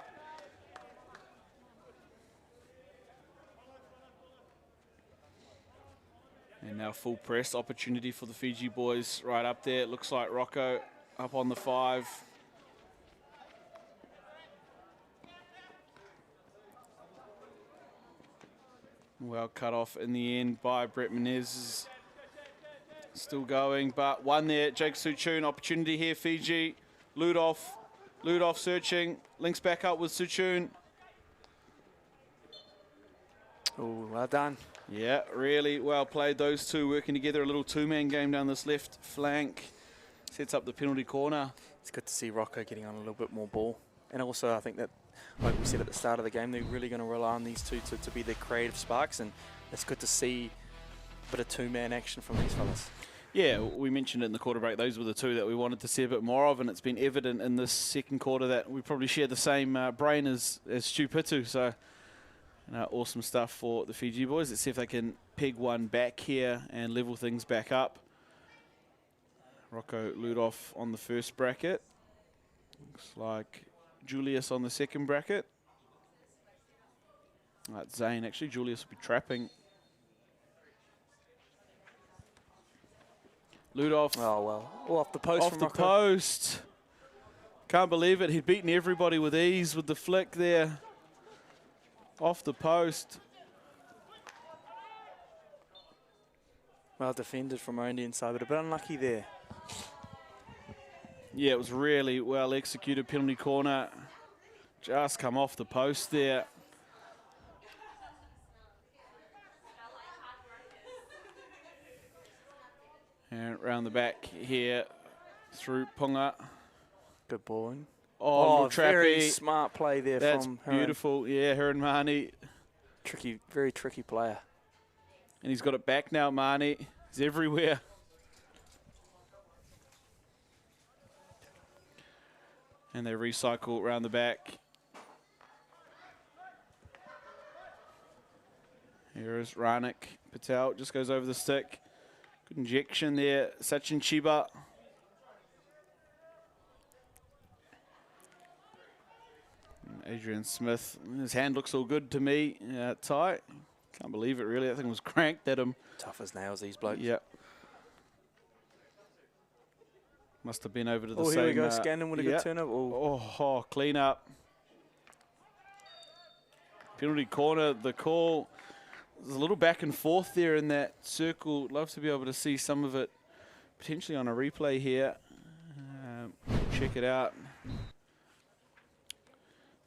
Speaker 3: And now full press opportunity for the Fiji boys right up there. It looks like Rocco up on the 5. Well cut off in the end by Brett Menez. Still going, but one there. Jake Suchun, opportunity here, Fiji. Ludoff searching, links back up with Suchun.
Speaker 4: Oh, well done.
Speaker 3: Yeah, really well played. Those two working together. A little two-man game down this left flank. Sets up the penalty corner.
Speaker 4: It's good to see Rocco getting on a little bit more ball. And also, I think that, like we said at the start of the game, they're really going to rely on these two to be their creative sparks. And it's good to see a bit of two-man action from these fellas.
Speaker 3: Yeah, we mentioned it in the quarter break. Those were the two that we wanted to see a bit more of, and it's been evident in this second quarter that we probably share the same brain as Stu Pitu. So, awesome stuff for the Fiji boys. Let's see if they can peg one back here and level things back up. Rocco Ludoff on the first bracket. Looks like Julius on the second bracket. That's Zane, actually. Julius will be trapping. Ludoff.
Speaker 4: Oh, well. Oh, off the post
Speaker 3: off
Speaker 4: from
Speaker 3: the
Speaker 4: Rocco.
Speaker 3: post. Can't believe it. He'd beaten everybody with ease with the flick there. Off the post.
Speaker 4: Well defended from our Indian side, but a bit unlucky there.
Speaker 3: Yeah, it was really well executed. Penalty corner. Just come off the post there. And around the back here through Punga.
Speaker 4: Good ball in.
Speaker 3: Oh,
Speaker 4: very
Speaker 3: Trappy.
Speaker 4: smart play there
Speaker 3: That's
Speaker 4: from Heron.
Speaker 3: beautiful. Yeah, Heron Mahoney.
Speaker 4: Tricky, very tricky player.
Speaker 3: And he's got it back now, Mahoney. He's everywhere. And they recycle around the back. Here is Ranik Patel. Just goes over the stick. Good injection there. Sachin Chiba. And Adrian Smith. His hand looks all good to me. Tight. Can't believe it, really. That thing was cranked at him.
Speaker 4: Tough as nails, these blokes.
Speaker 3: Yep. Must have been over to the same.
Speaker 4: Here we go. Scandon with a good turn-up.
Speaker 3: Oh, clean up. Penalty corner. The call. There's a little back and forth there in that circle. Love to be able to see some of it potentially on a replay here. Check it out.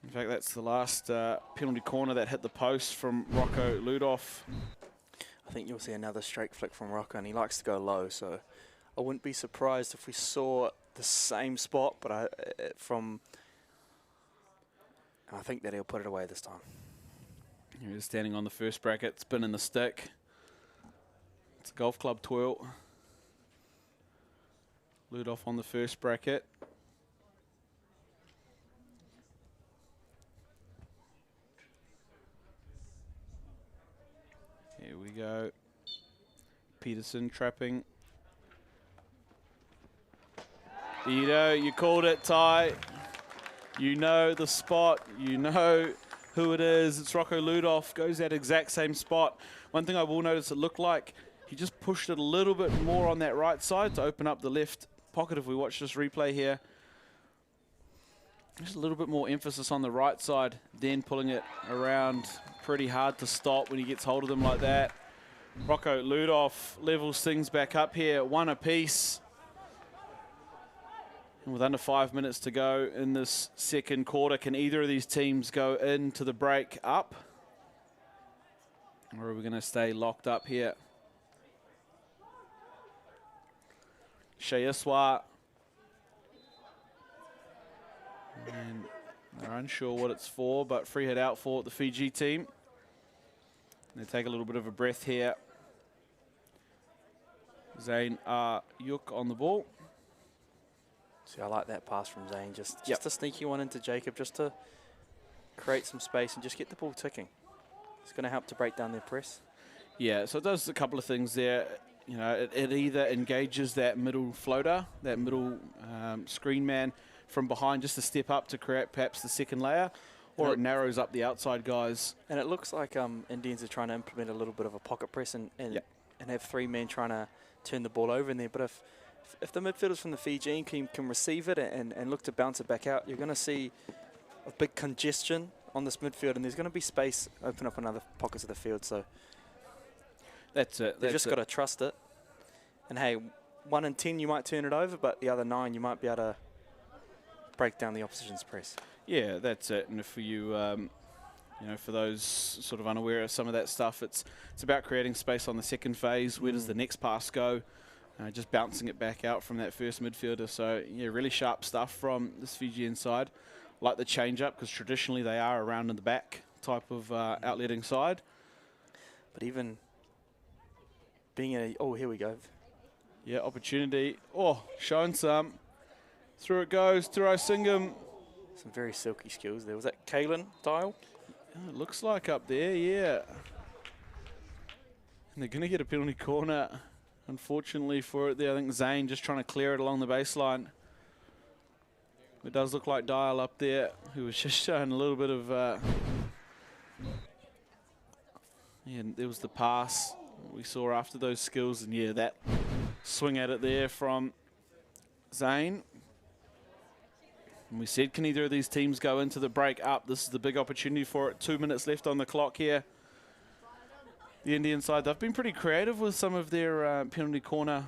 Speaker 3: In fact, that's the last penalty corner that hit the post from Rocco Ludoff.
Speaker 4: I think you'll see another straight flick from Rocco, and he likes to go low, so I wouldn't be surprised if we saw the same spot, but I think that he'll put it away this time.
Speaker 3: He's standing on the first bracket, spinning the stick. It's a golf club twirl. Ludoff on the first bracket. Here we go. Peterson trapping. You called it, Ty. You know the spot. You know who it is. It's Rocco Ludoff. Goes that exact same spot. One thing I will notice, it looked like he just pushed it a little bit more on that right side to open up the left pocket if we watch this replay here. Just a little bit more emphasis on the right side, then pulling it around. Pretty hard to stop when he gets hold of them like that. Rocco Ludoff levels things back up here, one apiece. And with under 5 minutes to go in this second quarter, can either of these teams go into the break up? Or are we going to stay locked up here? Shayaswa. And they're unsure what it's for, but free hit out for the Fiji team. They take a little bit of a breath here. Zane Yuk on the ball.
Speaker 4: See, I like that pass from Zane. Just a sneaky one into Jacob, just to create some space and just get the ball ticking. It's going to help to break down their press.
Speaker 3: Yeah, so it does a couple of things there. you know, it either engages that middle floater, that middle screen man from behind just to step up to create perhaps the second layer, or it narrows up the outside guys.
Speaker 4: And it looks like Indians are trying to implement a little bit of a pocket press and have 3 men trying to turn the ball over in there. But if the midfielders from the Fijian team can receive it and look to bounce it back out, you're going to see a big congestion on this midfield, and there's going to be space open up in other pockets of the field. So
Speaker 3: that's it.
Speaker 4: They've just got to trust it. And hey, 1 in 10 you might turn it over, but the other 9 you might be able to break down the opposition's press.
Speaker 3: Yeah, that's it. And if you, you know, for those sort of unaware of some of that stuff, it's about creating space on the second phase. Where does the next pass go? Just bouncing it back out from that first midfielder. So yeah, really sharp stuff from this Fijian side. Like the change up, because traditionally they are around in the back type of outletting side.
Speaker 4: But even being a, oh, here we go.
Speaker 3: Yeah, opportunity. Oh, showing some. Through it goes, Turai Singham.
Speaker 4: Some very silky skills there. Was that Kalen Dial?
Speaker 3: Oh, it looks like up there, yeah. And they're going to get a penalty corner, unfortunately, for it there. I think Zane just trying to clear it along the baseline. It does look like Dial up there, who was just showing a little bit of... yeah, and there was the pass we saw after those skills. And yeah, that swing at it there from Zane. And we said, can either of these teams go into the break up? This is the big opportunity for it. 2 minutes left on the clock here. The Indian side, they've been pretty creative with some of their penalty corner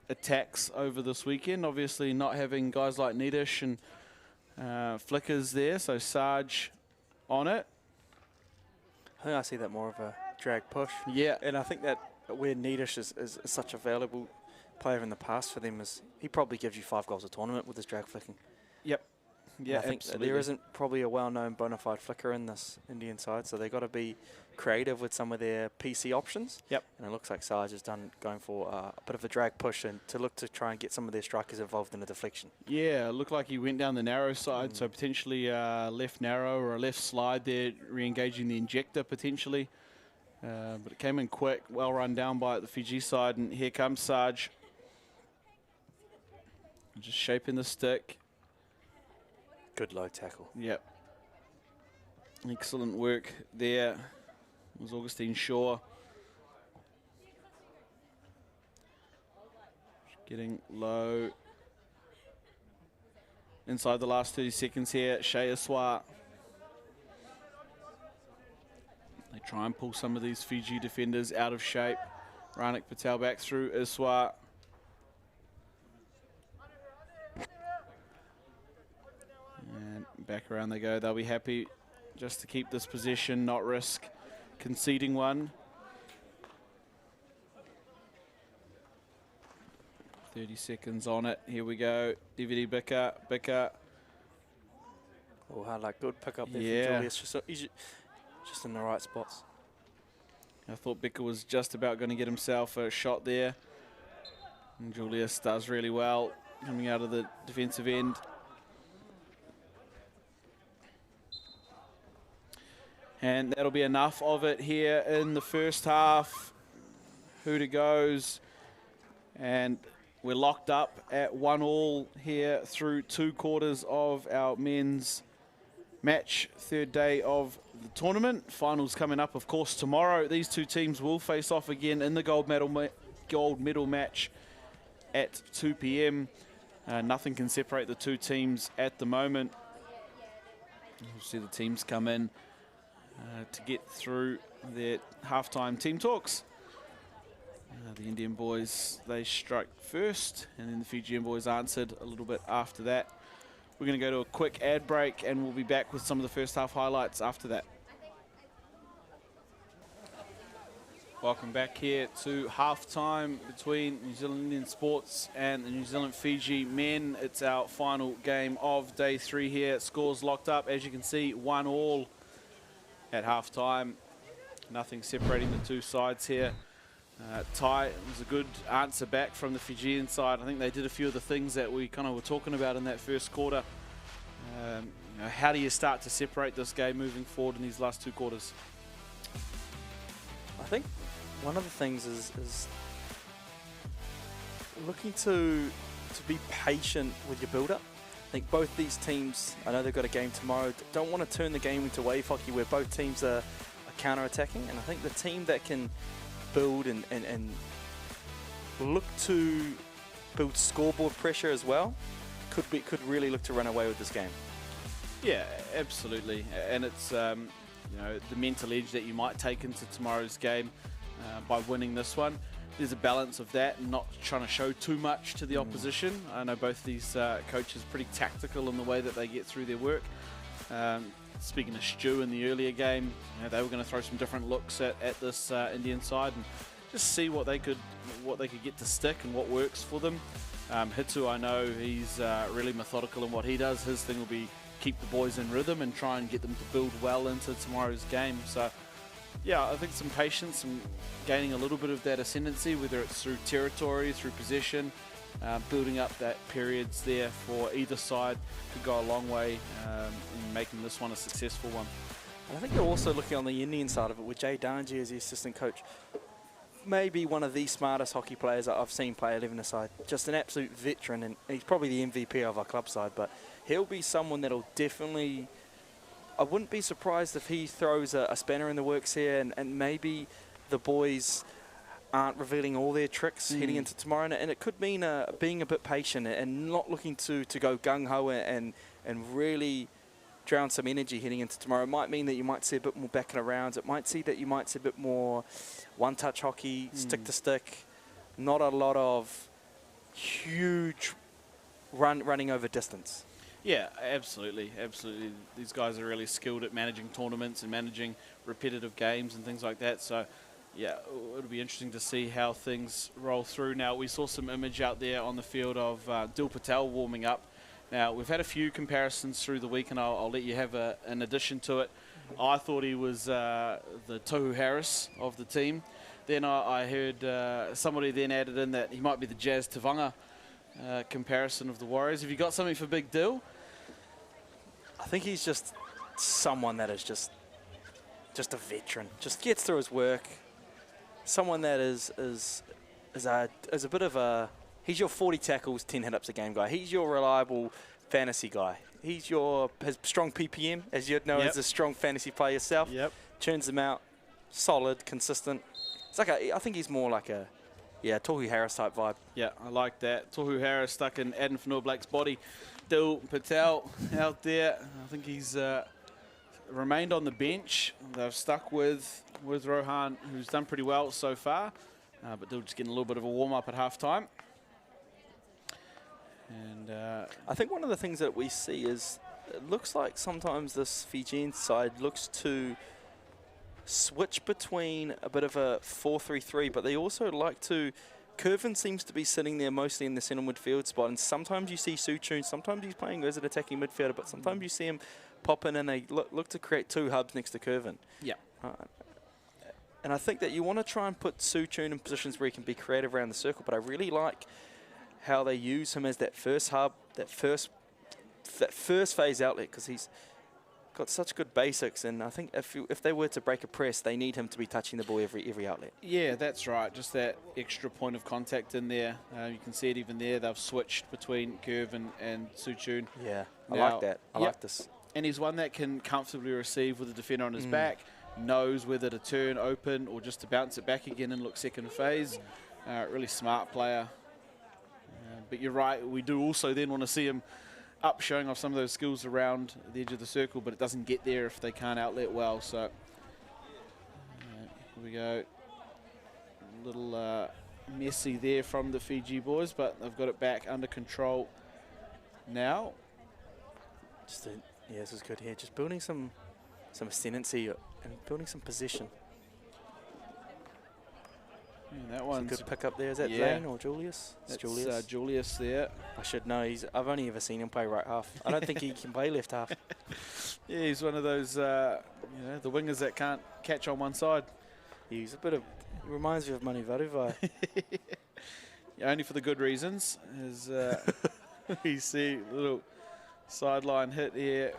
Speaker 3: attacks over this weekend. Obviously not having guys like Nedish and Flickers there, so Sarge on it.
Speaker 4: I think I see that more of a drag push.
Speaker 3: Yeah.
Speaker 4: And I think that where Nedish is such a valuable player in the past for them is he probably gives you 5 goals a tournament with his drag flicking.
Speaker 3: Yep. Yeah,
Speaker 4: I think
Speaker 3: absolutely.
Speaker 4: there isn't probably a well-known bona fide flicker in this Indian side, so they've got to be creative with some of their PC options.
Speaker 3: Yep.
Speaker 4: And it looks like Sarge has going for a bit of a drag push and to look to try and get some of their strikers involved in a deflection.
Speaker 3: Yeah, it looked like he went down the narrow side, so potentially left narrow or a left slide there, re-engaging the injector potentially. But it came in quick, well run down by the Fiji side, and here comes Sarge. Just shaping the stick.
Speaker 4: Good low tackle.
Speaker 3: Yep. Excellent work there. It was Augustine Shaw. Getting low. Inside the last 30 seconds here, Shea Aswa. They try and pull some of these Fiji defenders out of shape. Ranik Patel back through Aswa. And back around they go. They'll be happy just to keep this possession, not risk conceding one. 30 seconds on it. Here we go. DVD Bicker.
Speaker 4: Oh, hard luck. Good pick up there
Speaker 3: Yeah.
Speaker 4: from Julius. He's just in the right spots.
Speaker 3: I thought Bicker was just about going to get himself a shot there. And Julius does really well coming out of the defensive end. And that'll be enough of it here in the first half. Huda goes. And we're locked up at 1-1 here through 2 quarters of our men's match. 3rd day of the tournament. Finals coming up, of course, tomorrow. These 2 teams will face off again in the gold medal match at 2 p.m. Nothing can separate the 2 teams at the moment. We'll see the teams come in to get through their halftime team talks. The Indian boys, they struck first, and then the Fijian boys answered a little bit after that. We're going to go to a quick ad break, and we'll be back with some of the first half highlights after that. Welcome back here to halftime between New Zealand Indian Sports and the New Zealand Fiji men. It's our final game of day 3 here. Scores locked up, as you can see, 1-1 at halftime. Nothing separating the 2 sides here. Ty was a good answer back from the Fijian side. I think they did a few of the things that we kind of were talking about in that first quarter. You know, how do you start to separate this game moving forward in these last 2 quarters?
Speaker 4: I think one of the things is looking to be patient with your build-up. I think both these teams, I know they've got a game tomorrow, don't want to turn the game into wave hockey where both teams are counter-attacking. And I think the team that can build and look to build scoreboard pressure as well could really look to run away with this game.
Speaker 3: Yeah, absolutely. And it's you know, the mental edge that you might take into tomorrow's game by winning this one. There's a balance of that and not trying to show too much to the opposition. I know both these coaches are pretty tactical in the way that they get through their work. Speaking of Stu in the earlier game, you know, they were going to throw some different looks at this Indian side and just see what they could get to stick and what works for them. Hitu, I know he's really methodical in what he does. His thing will be keep the boys in rhythm and try and get them to build well into tomorrow's game. So yeah, I think some patience and gaining a little bit of that ascendancy, whether it's through territory, through possession, building up that periods there for either side could go a long way in making this one a successful one.
Speaker 4: And I think they're also looking on the Indian side of it with Jay Darnji as the assistant coach. Maybe one of the smartest hockey players I've seen play 11 side. Just an absolute veteran, and he's probably the MVP of our club side, but he'll be someone that'll definitely... I wouldn't be surprised if he throws a spanner in the works here, and maybe the boys aren't revealing all their tricks heading into tomorrow. And it could mean being a bit patient and not looking to go gung-ho and really drown some energy heading into tomorrow. It might mean that you might see a bit more back and arounds. It might see that you might see a bit more one-touch hockey, stick-to-stick, not a lot of huge running over distance.
Speaker 3: Yeah, absolutely, absolutely. These guys are really skilled at managing tournaments and managing repetitive games and things like that. So, yeah, it'll be interesting to see how things roll through. Now, we saw some image out there on the field of Dil Patel warming up. Now, we've had a few comparisons through the week, and I'll let you have an addition to it. I thought he was the Tohu Harris of the team. Then I heard somebody then added in that he might be the Jazz Tavanga comparison of the Warriors. Have you got something for Big Dill?
Speaker 4: I think he's just someone that is just a veteran. Just gets through his work. Someone that is a bit of a... He's your 40 tackles, 10 hit-ups a game guy. He's your reliable fantasy guy. He's his strong PPM, as you'd know, as a strong fantasy player yourself.
Speaker 3: Yep.
Speaker 4: Churns them out. Solid, consistent. It's like I think he's more like a... Yeah, Tohu Harris type vibe.
Speaker 3: Yeah, I like that. Tohu Harris stuck in Adam Fanua-Blake's body. Dil Patel out there. I think he's remained on the bench. They've stuck with Rohan, who's done pretty well so far. But Dil just getting a little bit of a warm-up at half-time. And
Speaker 4: I think one of the things that we see is it looks like sometimes this Fijian side looks to switch between a bit of a 4-3-3, but they also like to... Curvin seems to be sitting there mostly in the centre midfield spot, and sometimes you see Suchun, sometimes he's playing as an attacking midfielder, but sometimes you see him pop in and they look to create two hubs next to Curvin.
Speaker 3: Yeah.
Speaker 4: And I think that you want to try and put Suchun in positions where he can be creative around the circle, but I really like how they use him as that first hub, that first phase outlet, because he's got such good basics, and I think if they were to break a press, they need him to be touching the ball every outlet.
Speaker 3: Yeah, that's right. Just that extra point of contact in there. You can see it even there. They've switched between Curve and Suchun.
Speaker 4: Yeah, I like that. I like this.
Speaker 3: And he's one that can comfortably receive with the defender on his back, knows whether to turn open or just to bounce it back again and look second phase. Really smart player. But you're right, we do also then want to see him up, showing off some of those skills around the edge of the circle, but it doesn't get there if they can't outlet well. So here we go. A little messy there from the Fiji boys, but they've got it back under control now.
Speaker 4: Yeah, this is good here. Just building some ascendancy and building some position.
Speaker 3: That one's
Speaker 4: a good pick up there. Is that Zane or Julius?
Speaker 3: It's Julius. Julius there.
Speaker 4: I should know. I've only ever seen him play right half. I don't think he can play left half.
Speaker 3: Yeah, he's one of those, the wingers that can't catch on one side.
Speaker 4: He's he reminds me of Manu Varuvai.
Speaker 3: Yeah, only for the good reasons. We see little Sideline hit here.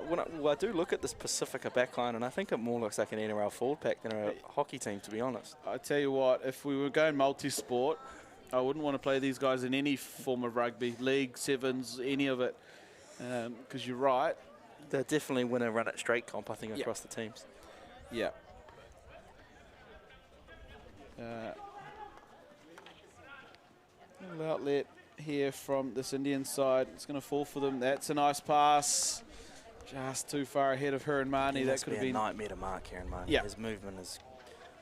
Speaker 4: When I do look at this Pacifica backline, and I think it more looks like an NRL forward pack than a hockey team, to be honest.
Speaker 3: I tell you what, if we were going multi-sport, I wouldn't want to play these guys in any form of rugby, league, sevens, any of it, because you're right.
Speaker 4: They'll definitely win a run at straight comp, I think, across the teams.
Speaker 3: Yeah. Little outlet here from this Indian side. It's going to fall for them. That's a nice pass. Just too far ahead of her and Marnie. That could have been
Speaker 4: a nightmare to mark here in Marnie.
Speaker 3: Yeah.
Speaker 4: His movement is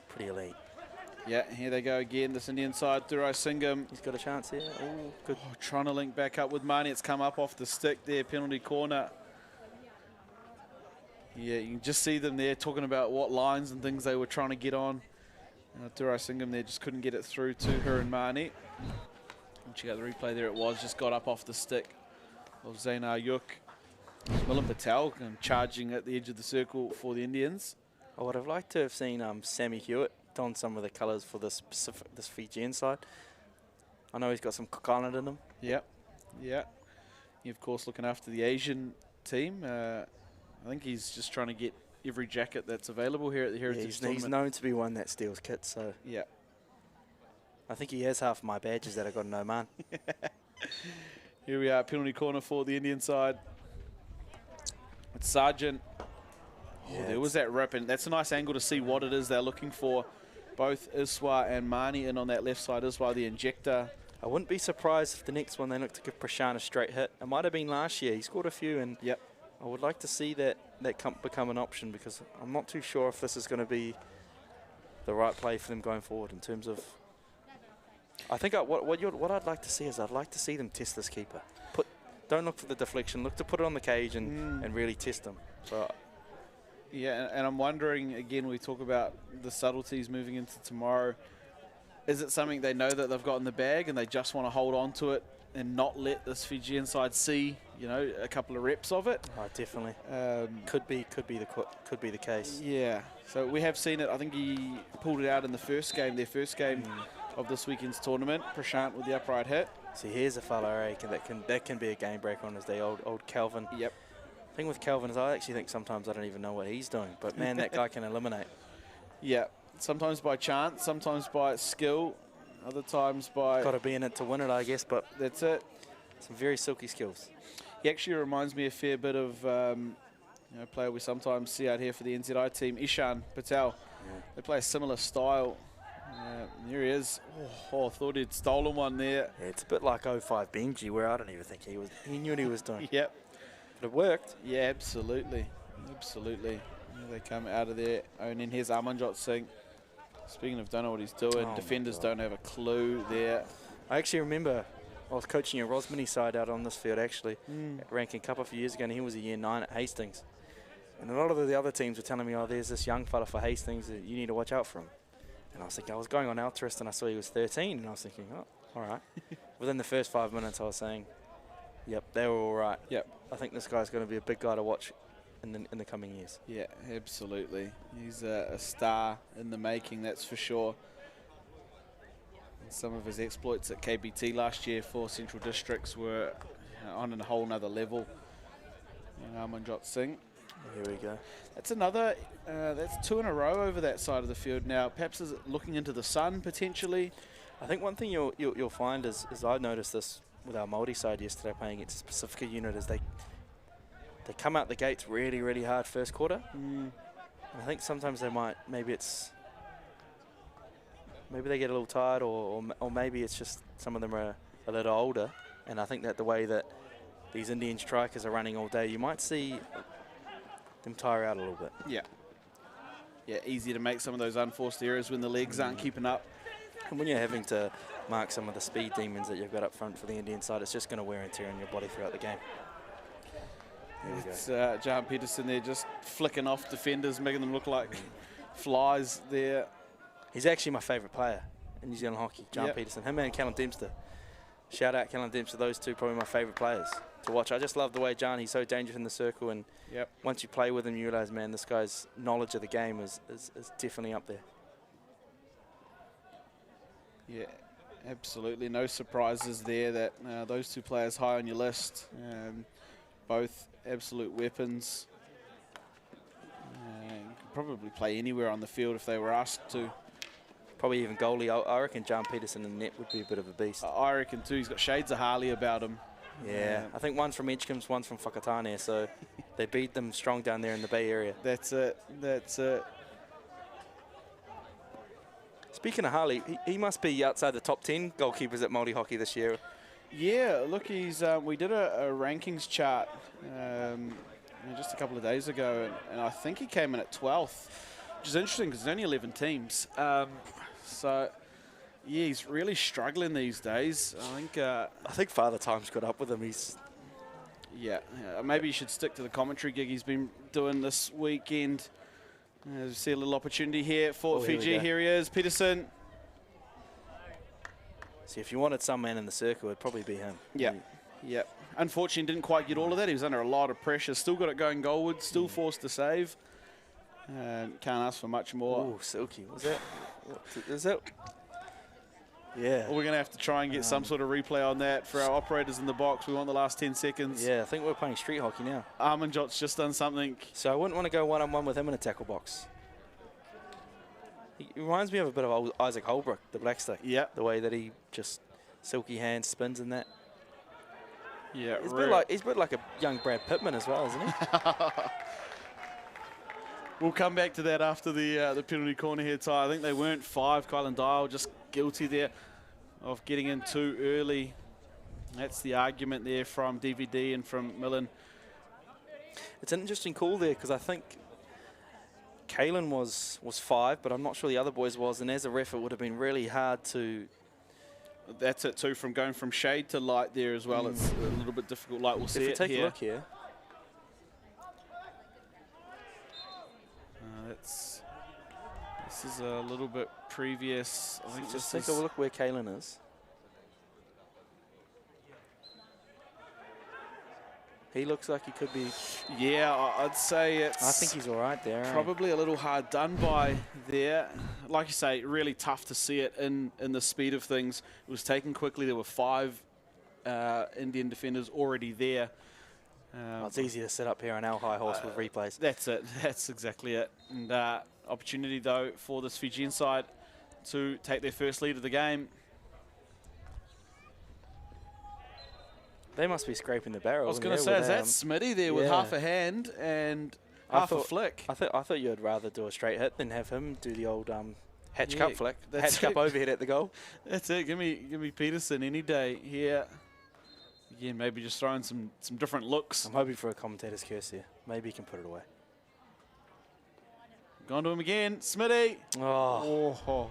Speaker 4: pretty elite.
Speaker 3: Yeah, here they go again. This Indian side, Thurai Singham.
Speaker 4: He's got a chance here. Oh, good.
Speaker 3: Oh, trying to link back up with Marnie. It's come up off the stick there, penalty corner. Yeah, you can just see them there talking about what lines and things they were trying to get on. Thurai Singham there just couldn't get it through to her and Marnie. And she got the replay there. It was just got up off the stick of Zainar Yuk. Milan Patel charging at the edge of the circle for the Indians.
Speaker 4: I would have liked to have seen Sammy Hewitt don some of the colours for this Fijian side. I know he's got some Cook Island in him.
Speaker 3: Yep, yeah. He, of course, looking after the Asian team. I think he's just trying to get every jacket that's available here at the Heritage Tournament.
Speaker 4: He's known to be one that steals kits, so
Speaker 3: yeah.
Speaker 4: I think he has half of my badges that I got in Oman.
Speaker 3: Here we are, penalty corner for the Indian side. It's Sargent. Oh, there was that rip, and that's a nice angle to see what it is they're looking for. Both Iswa and Marnie in on that left side. Iswa, the injector.
Speaker 4: I wouldn't be surprised if the next one they look to give Prashant a straight hit. It might have been last year. He scored a few, and
Speaker 3: yep.
Speaker 4: I would like to see that become an option, because I'm not too sure if this is going to be the right play for them going forward in terms of. I think what I'd like to see is I'd like to see them test this keeper. Don't look for the deflection. Look to put it on the cage and really test them. So.
Speaker 3: Yeah, and I'm wondering, again, we talk about the subtleties moving into tomorrow. Is it something they know that they've got in the bag and they just want to hold on to it and not let this Fijian side see, you know, a couple of reps of it?
Speaker 4: Oh, definitely. Could be the case.
Speaker 3: Yeah. So we have seen it. I think he pulled it out in the first game, their first game of this weekend's tournament. Prashant with the upright hit.
Speaker 4: See, here's a fellow that can be a game breaker on his day. Old Calvin.
Speaker 3: Yep.
Speaker 4: Thing with Calvin is I actually think sometimes I don't even know what he's doing, but man, that guy can eliminate.
Speaker 3: Yeah. Sometimes by chance, sometimes by skill, other times by.
Speaker 4: Got to be in it to win it, I guess. But
Speaker 3: that's it.
Speaker 4: Some very silky skills.
Speaker 3: He actually reminds me a fair bit of a player we sometimes see out here for the NZI team, Ishan Patel. Yeah. They play a similar style. There he is. Oh, I thought he'd stolen one there.
Speaker 4: Yeah, it's a bit like 05 Benji, where I don't even think he knew what he was doing.
Speaker 3: Yep.
Speaker 4: But it worked.
Speaker 3: Yeah, absolutely. Absolutely. Here they come out of there. Oh, and then here's Amanjot Singh. Speaking of don't know what he's doing, defenders don't have a clue there.
Speaker 4: I actually remember I was coaching a Rosmini side out on this field, actually, at Rankin Cup a few years ago, and he was a year 9 at Hastings. And a lot of the other teams were telling me, oh, there's this young fella for Hastings that you need to watch out for him. And I was thinking, I was going on Altruist and I saw he was 13, and I was thinking, oh, all right. Within the first 5 minutes, I was saying, yep, they were all right.
Speaker 3: Yep.
Speaker 4: I think this guy's going to be a big guy to watch in the coming years.
Speaker 3: Yeah, absolutely. He's a star in the making, that's for sure. And some of his exploits at KBT last year for Central Districts were on a whole nother level. Amanjot Singh.
Speaker 4: Here we go.
Speaker 3: That's another, that's 2 in a row over that side of the field now. Perhaps is it looking into the sun potentially?
Speaker 4: I think one thing you'll find is I noticed this with our Māori side yesterday playing against a Pacifica unit, is they come out the gates really, really hard first quarter. And I think sometimes maybe they get a little tired, or maybe it's just some of them are a little older. And I think that the way that these Indian strikers are running all day, you might see them tire out a little bit.
Speaker 3: Yeah. Yeah, easy to make some of those unforced errors when the legs aren't keeping up.
Speaker 4: And when you're having to mark some of the speed demons that you've got up front for the Indian side, it's just going to wear and tear on your body throughout the game.
Speaker 3: It's Jahan Peterson there just flicking off defenders, making them look like flies there.
Speaker 4: He's actually my favourite player in New Zealand hockey, Jahan Peterson. Him and Callum Dempster. Shout out Callum Dempster, those two probably my favourite players to watch. I just love the way Jahan, he's so dangerous in the circle, and once you play with him, you realise, man, this guy's knowledge of the game is definitely up there.
Speaker 3: Yeah, absolutely. No surprises there that those two players high on your list. both absolute weapons. Could probably play anywhere on the field if they were asked to.
Speaker 4: Probably even goalie. I reckon John Peterson in the net would be a bit of a beast.
Speaker 3: I reckon too. He's got shades of Harley about him.
Speaker 4: Yeah, I think one's from Edgecombe, one's from Whakatane, so they beat them strong down there in the Bay Area.
Speaker 3: That's it. That's it.
Speaker 4: Speaking of Harley, he must be outside the top 10 goalkeepers at Māori hockey this year.
Speaker 3: Yeah, look, he's. We did a rankings chart just a couple of days ago, and I think he came in at 12th, which is interesting because there's only 11 teams. So, yeah, he's really struggling these days. I
Speaker 4: think Father Time's got up with him.
Speaker 3: Yeah, maybe he should stick to the commentary gig he's been doing this weekend. We see a little opportunity here for Fiji. Here he is, Peterson.
Speaker 4: See, if you wanted some man in the circle, it'd probably be him.
Speaker 3: Yeah, yeah. Unfortunately, didn't quite get all of that. He was under a lot of pressure. Still got it going goalward. Still forced to save. Can't ask for much more.
Speaker 4: Oh, silky. Was that? Is that? Yeah.
Speaker 3: Well, we're going to have to try and get some sort of replay on that for our operators in the box. We want the last 10 seconds.
Speaker 4: Yeah, I think we're playing street hockey now.
Speaker 3: Armanjot's just done something.
Speaker 4: So I wouldn't want to go one-on-one with him in a tackle box. He reminds me of a bit of old Isaac Holbrook, the black stick.
Speaker 3: Yeah.
Speaker 4: The way that he just silky hands spins and that.
Speaker 3: Yeah,
Speaker 4: he's a bit like a young Brad Pittman as well, isn't he?
Speaker 3: We'll come back to that after the penalty corner here, Ty. I think they weren't 5. Kylan Dial just guilty there of getting in too early. That's the argument there from DVD and from Millen.
Speaker 4: It's an interesting call there because I think Kalen was 5, but I'm not sure the other boys was. And as a ref, it would have been really hard to...
Speaker 3: That's it too, from going from shade to light there as well. It's a little bit difficult, like we'll see it here.
Speaker 4: If you take a look here.
Speaker 3: This is a little bit previous. I think
Speaker 4: just take a look where Kalen is. He looks like he could be.
Speaker 3: Yeah, I'd say it's.
Speaker 4: I think he's all right there.
Speaker 3: Probably a little hard done by there. Like you say, really tough to see it in the speed of things. It was taken quickly. There were 5 Indian defenders already there.
Speaker 4: It's easy to set up here on our high horse with replays.
Speaker 3: That's it. That's exactly it. And opportunity, though, for this Fijian side to take their first lead of the game.
Speaker 4: They must be scraping the barrel.
Speaker 3: I was going to say, is that Smitty there with half a hand and half a flick?
Speaker 4: I thought you'd rather do a straight hit than have him do the old hatch cup flick.
Speaker 3: Hatch
Speaker 4: cup overhead at the goal.
Speaker 3: That's it. Give me Peterson any day here. Again, maybe just throwing some different looks.
Speaker 4: I'm hoping for a commentator's curse here. Maybe he can put it away.
Speaker 3: Gone to him again. Smitty.
Speaker 4: Oh.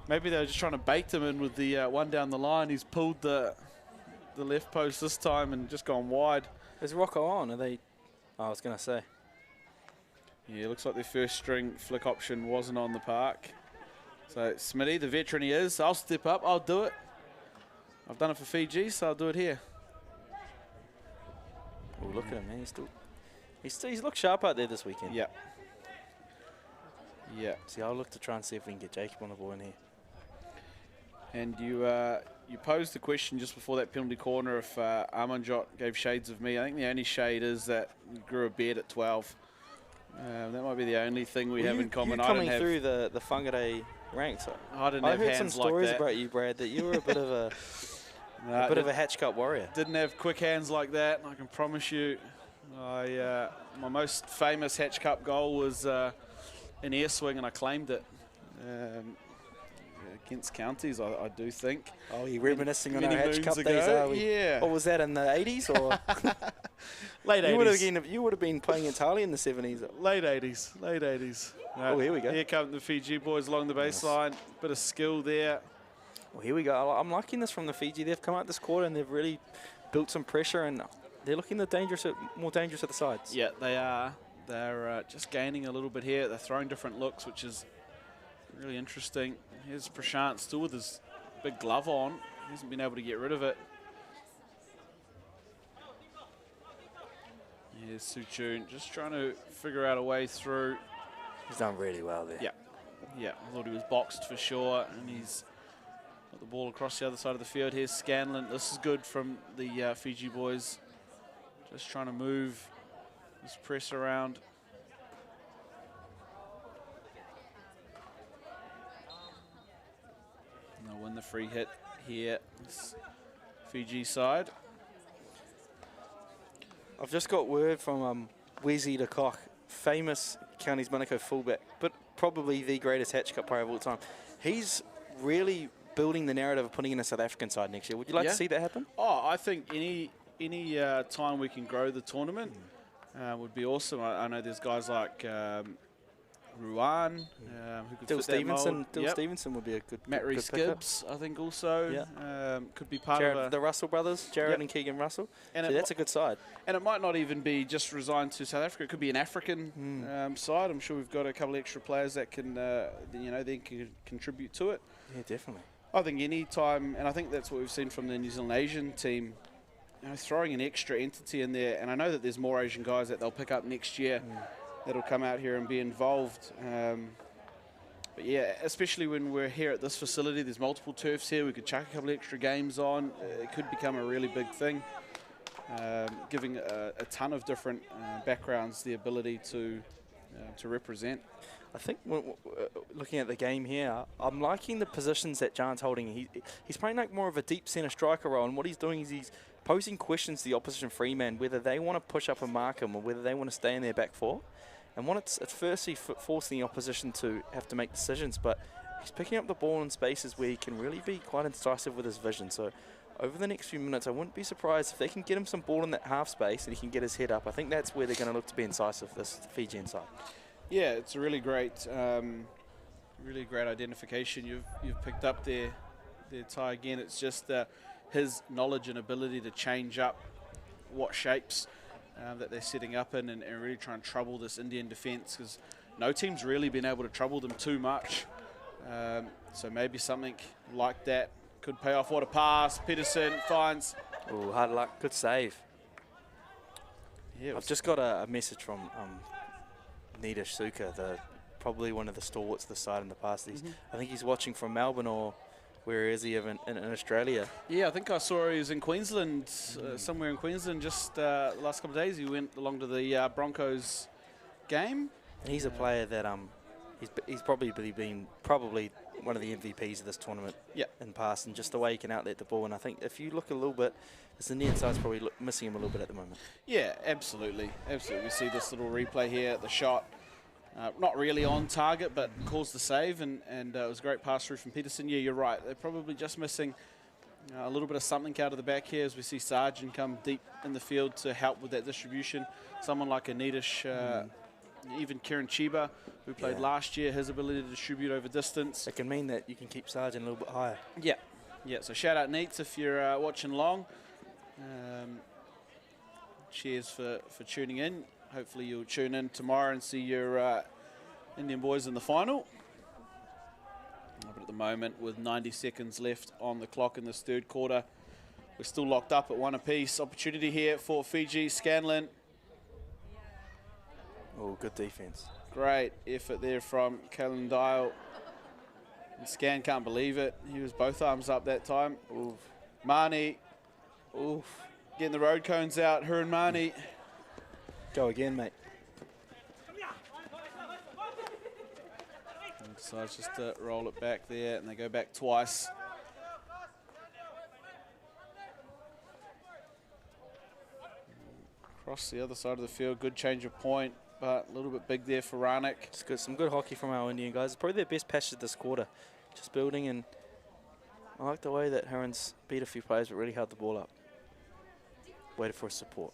Speaker 3: Maybe they were just trying to bait him in with the one down the line. He's pulled the left post this time and just gone wide.
Speaker 4: Is Rocco on? Are they? Oh, I was going to say.
Speaker 3: Yeah, looks like their first string flick option wasn't on the park. So Smitty, the veteran he is, I'll step up. I'll do it. I've done it for Fiji, so I'll do it here.
Speaker 4: Oh, look at him, man. He's looked sharp out there this weekend.
Speaker 3: Yeah. Yeah.
Speaker 4: See, I'll look to try and see if we can get Jacob on the ball in here.
Speaker 3: And you posed the question just before that penalty corner if Armanjot gave shades of me. I think the only shade is that he grew a beard at 12. That might be the only thing we have in common.
Speaker 4: You coming through the Whangarei ranks.
Speaker 3: I didn't have hands like that.
Speaker 4: I heard some stories about you, Brad, that you were a bit of a hatch cup warrior.
Speaker 3: Didn't have quick hands like that. I can promise you. My most famous hatch cup goal was an air swing, and I claimed it. Against counties, I do think.
Speaker 4: Oh, you're reminiscing on our Hatch Cup
Speaker 3: ago.
Speaker 4: days, are we?
Speaker 3: Yeah.
Speaker 4: Or was that in the 80s? Or
Speaker 3: late 80s.
Speaker 4: You would have been playing entirely in the 70s.
Speaker 3: Late 80s. Late 80s.
Speaker 4: Oh, here we go.
Speaker 3: Here come the Fiji boys along the baseline. Bit of skill there.
Speaker 4: Well, here we go. I'm liking this from the Fiji. They've come out this quarter and they've really built some pressure, and they're looking more dangerous at the sides.
Speaker 3: Yeah, they are. They're just gaining a little bit here. They're throwing different looks, which is really interesting. Here's Prashant still with his big glove on. He hasn't been able to get rid of it. Here's Suchun just trying to figure out a way through.
Speaker 4: He's done really well there.
Speaker 3: Yeah. Yeah, I thought he was boxed for sure, and he's got the ball across the other side of the field. Here's Scanlon. This is good from the Fiji boys. Just trying to move this press around. And they'll win the free hit here. This Fiji side.
Speaker 4: I've just got word from Wesley de Kock, famous Counties Monaco fullback, but probably the greatest Hatch Cup player of all time. He's really building the narrative of putting in a South African side next year. Would you like to see that happen?
Speaker 3: Oh, I think any time we can grow the tournament would be awesome. I know there's guys like Ruan, who could
Speaker 4: Dill
Speaker 3: fit
Speaker 4: Stevenson.
Speaker 3: that mold.
Speaker 4: Stevenson would be a good
Speaker 3: Matt Reese Gibbs, I think also could be part of
Speaker 4: the Russell brothers, Jared and Keegan Russell. And so that's a good side.
Speaker 3: And it might not even be just resigned to South Africa. It could be an African side. I'm sure we've got a couple of extra players that can, then can contribute to it.
Speaker 4: Yeah, definitely.
Speaker 3: I think any time, and I think that's what we've seen from the New Zealand Asian team, throwing an extra entity in there. And I know that there's more Asian guys that they'll pick up next year that'll come out here and be involved. But yeah, especially when we're here at this facility, there's multiple turfs here. We could chuck a couple of extra games on. It could become a really big thing, giving a ton of different backgrounds the ability to represent.
Speaker 4: I think looking at the game here, I'm liking the positions that Jan's holding. He's playing like more of a deep centre striker role, and what he's doing is he's posing questions to the opposition free man, whether they want to push up and mark him or whether they want to stay in their back four. And it's firstly forcing the opposition to have to make decisions, but he's picking up the ball in spaces where he can really be quite incisive with his vision. So over the next few minutes, I wouldn't be surprised if they can get him some ball in that half space and he can get his head up. I think that's where they're going to look to be incisive, this Fijian side.
Speaker 3: Yeah, it's a really great identification you've picked up there, Ty. Again, it's just his knowledge and ability to change up what shapes that they're setting up in and really try and trouble this Indian defence, because no team's really been able to trouble them too much. So maybe something like that could pay off. What a pass. Peterson finds.
Speaker 4: Oh, hard luck. Good save.
Speaker 3: Yeah,
Speaker 4: I've just got a message from Nita Suka, probably one of the stalwarts of the side in the past. I think he's watching from Melbourne, or where is he in Australia?
Speaker 3: Yeah, I think I saw he was in Queensland, somewhere in Queensland just the last couple of days. He went along to the Broncos game.
Speaker 4: And he's a player that he's probably been one of the MVPs of this tournament in the past, and just the way he can outlet the ball. And I think if you look a little bit, this Indian side's probably missing him a little bit at the moment.
Speaker 3: Yeah, absolutely. Absolutely. We see this little replay here, the shot. Not really on target, but caused the save, and it was a great pass through from Peterson. Yeah, you're right. They're probably just missing a little bit of something out of the back here as we see Sargent come deep in the field to help with that distribution. Someone like Anitish, even Kieran Chiba, who played last year, his ability to distribute over distance.
Speaker 4: It can mean that you can keep Sargent a little bit higher.
Speaker 3: Yeah. Yeah, so shout out Neats if you're watching along. Cheers for tuning in. Hopefully you'll tune in tomorrow and see your Indian boys in the final. But at the moment, with 90 seconds left on the clock in this third quarter, we're still locked up at one apiece. Opportunity here for Fiji. Scanlon.
Speaker 4: Oh, good defense.
Speaker 3: Great effort there from Kalen Dial. And Scan can't believe it. He was both arms up that time. Oof. Marnie. Oof. Getting the road cones out. Her and Marnie.
Speaker 4: Go again, mate.
Speaker 3: And decides just to roll it back there, and they go back twice. Across the other side of the field, good change of point, but a little bit big there for Ranik.
Speaker 4: Just got some good hockey from our Indian guys. It's probably their best passage this quarter. Just building, and I like the way that Herons beat a few players but really held the ball up. Waited for his support.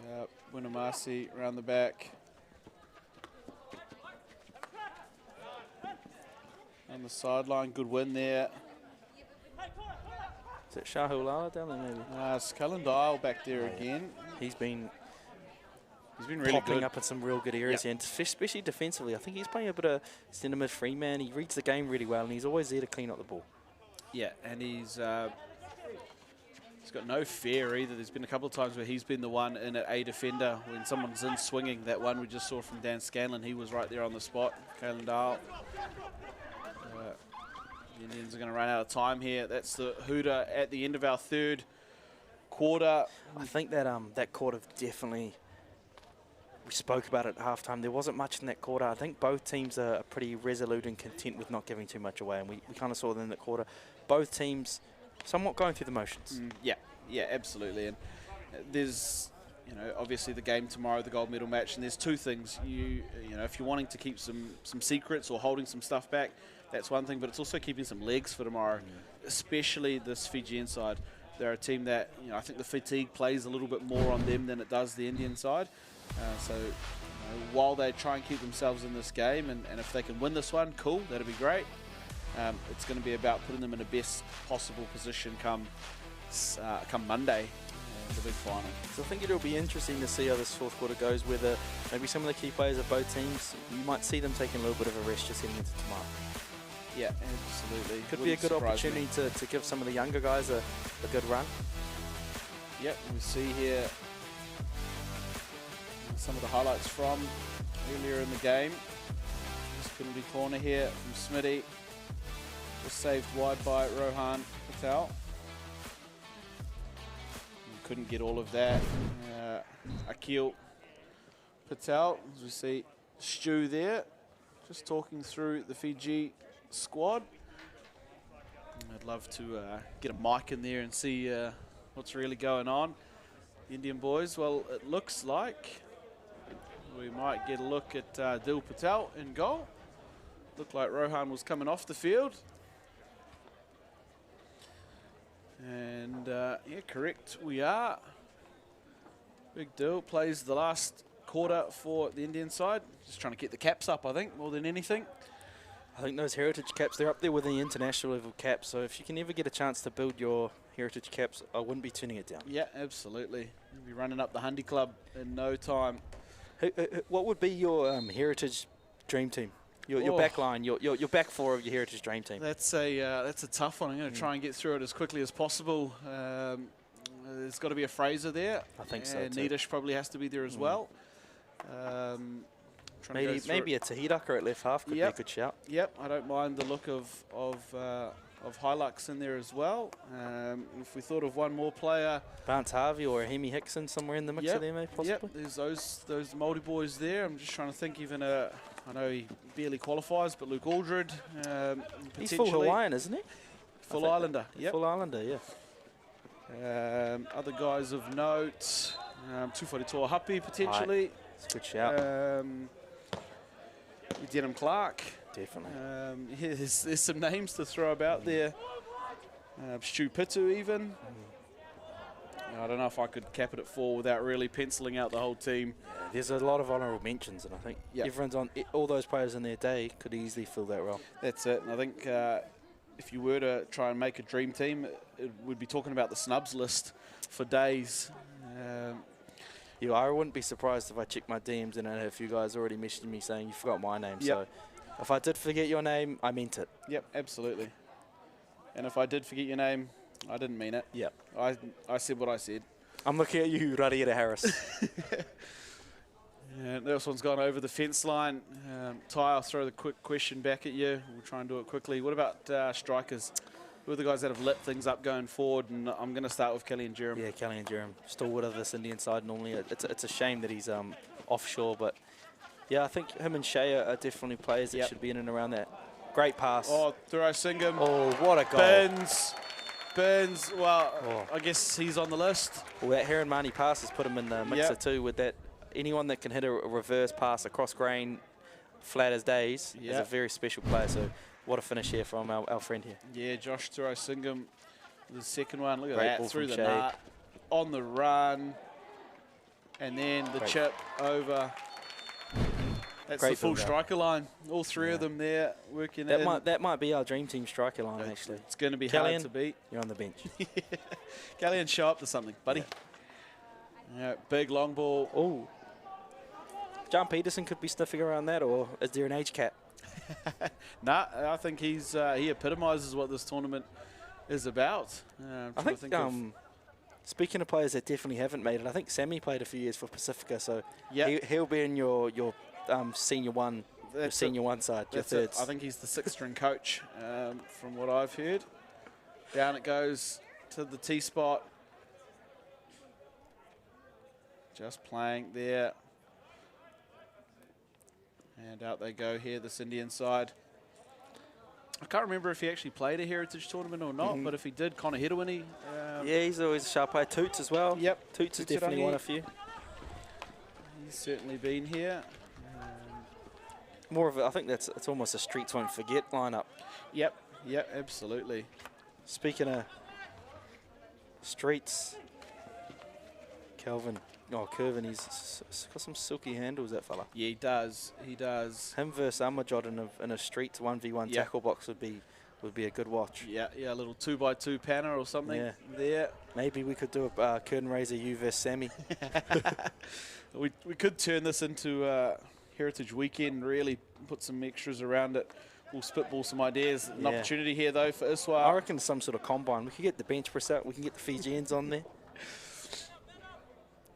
Speaker 3: Yep, Winamasi around the back. On the sideline, good win there.
Speaker 4: Is it Shahul Lala down there maybe?
Speaker 3: It's Cullen Dial back there again.
Speaker 4: He's been
Speaker 3: really
Speaker 4: popping
Speaker 3: good
Speaker 4: up in some real good areas here, and especially defensively. I think he's playing a bit of centre mid free man. He reads the game really well, and he's always there to clean up the ball.
Speaker 3: Yeah, and he's got no fear either. There's been a couple of times where he's been the one in at a defender when someone's in swinging. That one we just saw from Dan Scanlon, he was right there on the spot. Kalen Dahl. The Indians are going to run out of time here. That's the hooter at the end of our third. quarter.
Speaker 4: I think that that quarter definitely, we spoke about it at halftime. There wasn't much in that quarter. I think both teams are pretty resolute and content with not giving too much away, and we kind of saw that in that quarter. Both teams somewhat going through the motions.
Speaker 3: Yeah, absolutely. And there's, obviously the game tomorrow, the gold medal match, and there's two things. You know, if you're wanting to keep some secrets or holding some stuff back, that's one thing, but it's also keeping some legs for tomorrow, especially this Fijian side. They're a team that, I think the fatigue plays a little bit more on them than it does the Indian side. So while they try and keep themselves in this game, and if they can win this one, cool, that'd be great. It's going to be about putting them in the best possible position come Monday, the big final.
Speaker 4: So I think it'll be interesting to see how this fourth quarter goes, whether maybe some of the key players of both teams, you might see them taking a little bit of a rest just heading into tomorrow.
Speaker 3: Yeah, absolutely.
Speaker 4: Could be a good opportunity to give some of the younger guys a good run.
Speaker 3: Yep, we see here some of the highlights from earlier in the game. This penalty corner here from Smitty. Just saved wide by Rohan Patel. Couldn't get all of that. Akil Patel, as we see Stu there, just talking through the Fiji squad. I'd love to get a mic in there and see what's really going on. Indian boys, well, it looks like we might get a look at Dil Patel in goal. Looked like Rohan was coming off the field. And yeah, correct, we are. Big Dil plays the last quarter for the Indian side. Just trying to get the caps up, I think, more than anything.
Speaker 4: I think those heritage caps, they're up there with the international level caps. So if you can ever get a chance to build your heritage caps, I wouldn't be turning it down.
Speaker 3: Yeah, absolutely. You'll be running up the Hundy Club in no time.
Speaker 4: What would be your heritage dream team? Your back line, your back four of your heritage dream team.
Speaker 3: That's a tough one. I'm going to try and get through it as quickly as possible. There's got to be a Fraser there.
Speaker 4: I think so too.
Speaker 3: Needish probably has to be there as well.
Speaker 4: Maybe a Tahidaka at left half could be a good shout.
Speaker 3: Yep, I don't mind the look of Hilux in there as well. If we thought of one more player,
Speaker 4: Barnes Harvey or Hemi Hickson somewhere in the mix of there, maybe possibly.
Speaker 3: Yep, there's those Māori boys there. I'm just trying to think even I know he barely qualifies, but Luke Aldred,
Speaker 4: he's full Hawaiian, isn't he?
Speaker 3: Full Islander, yep.
Speaker 4: Full Islander, yeah.
Speaker 3: Other guys of note, Tufari Toa Hapi potentially.
Speaker 4: It's a good shout.
Speaker 3: Denham Clark.
Speaker 4: Definitely.
Speaker 3: Yeah, there's some names to throw about there. Stu Pitu even. I don't know if I could cap it at 4 without really penciling out the whole team.
Speaker 4: Yeah, there's a lot of honourable mentions, and I think everyone's on. All those players in their day could easily fill that role.
Speaker 3: That's it. And I think if you were to try and make a dream team, it would be talking about the snubs list for days.
Speaker 4: I wouldn't be surprised if I checked my DMs and I had a few guys already messaging me saying you forgot my name.
Speaker 3: Yep.
Speaker 4: So if I did forget your name, I meant it.
Speaker 3: Yep, absolutely. And if I did forget your name, I didn't mean it.
Speaker 4: Yep.
Speaker 3: I said what I said.
Speaker 4: I'm looking at you, Rariera Harris.
Speaker 3: Yeah, this one's gone over the fence line. Ty, I'll throw the quick question back at you. We'll try and do it quickly. What about strikers? Who are the guys that have lit things up going forward? And I'm going to start with Kelly and Jerem.
Speaker 4: Yeah, Kelly and Jerem. Stalwart of this Indian side normally. It's a shame that he's offshore, but yeah, I think him and Shea are definitely players that should be in and around that. Great pass.
Speaker 3: Oh, Thuro Singham.
Speaker 4: Oh, what a goal.
Speaker 3: Burns, well, I guess he's on the list.
Speaker 4: Well, that Heron Marnie pass has put him in the mixer too with that. Anyone that can hit a reverse pass across grain, flat as days, is a very special player. So what a finish here from our friend here. Yeah,
Speaker 3: Josh Thuro Singham, the second one. Look at
Speaker 4: Great
Speaker 3: that,
Speaker 4: ball
Speaker 3: through the
Speaker 4: from
Speaker 3: nut, on the run, and then the chip over. That's the full striker line. All three of them there working in.
Speaker 4: That might be our dream team striker line, actually.
Speaker 3: It's going to be
Speaker 4: Callian,
Speaker 3: hard to beat.
Speaker 4: You're on the bench.
Speaker 3: Callian, show up to something, buddy. Yeah, big long ball.
Speaker 4: Oh. John Peterson could be sniffing around that, or is there an age cap?
Speaker 3: Nah, I think he epitomises what this tournament is about.
Speaker 4: I think speaking of players that definitely haven't made it, I think Sammy played a few years for Pacifica, so he'll be in your senior one side, your thirds.
Speaker 3: I think he's the 6th string coach, from what I've heard. Down it goes to the T spot. Just playing there. And out they go here, this Indian side. I can't remember if he actually played a heritage tournament or not, but if he did, Connor Hedawini.
Speaker 4: Yeah, he's always a sharp player. Toots as well.
Speaker 3: Yep.
Speaker 4: Toots has definitely won a few.
Speaker 3: He's certainly been here.
Speaker 4: More of a, I think it's almost a Streets Won't Forget lineup.
Speaker 3: Yep, absolutely.
Speaker 4: Speaking of Streets, Curvin, he's got some silky handles, that fella.
Speaker 3: Yeah, he does.
Speaker 4: Him versus Amajot in a Streets 1v1 tackle box would be a good watch.
Speaker 3: Yeah, a little 2x2 panel or something there.
Speaker 4: Maybe we could do a curtain raiser, you versus Sammy.
Speaker 3: we could turn this into Heritage Weekend, really put some extras around it. We'll spitball some ideas. An opportunity here, though, for Iswa.
Speaker 4: I reckon some sort of combine. We could get the bench press out. We can get the Fijians on there.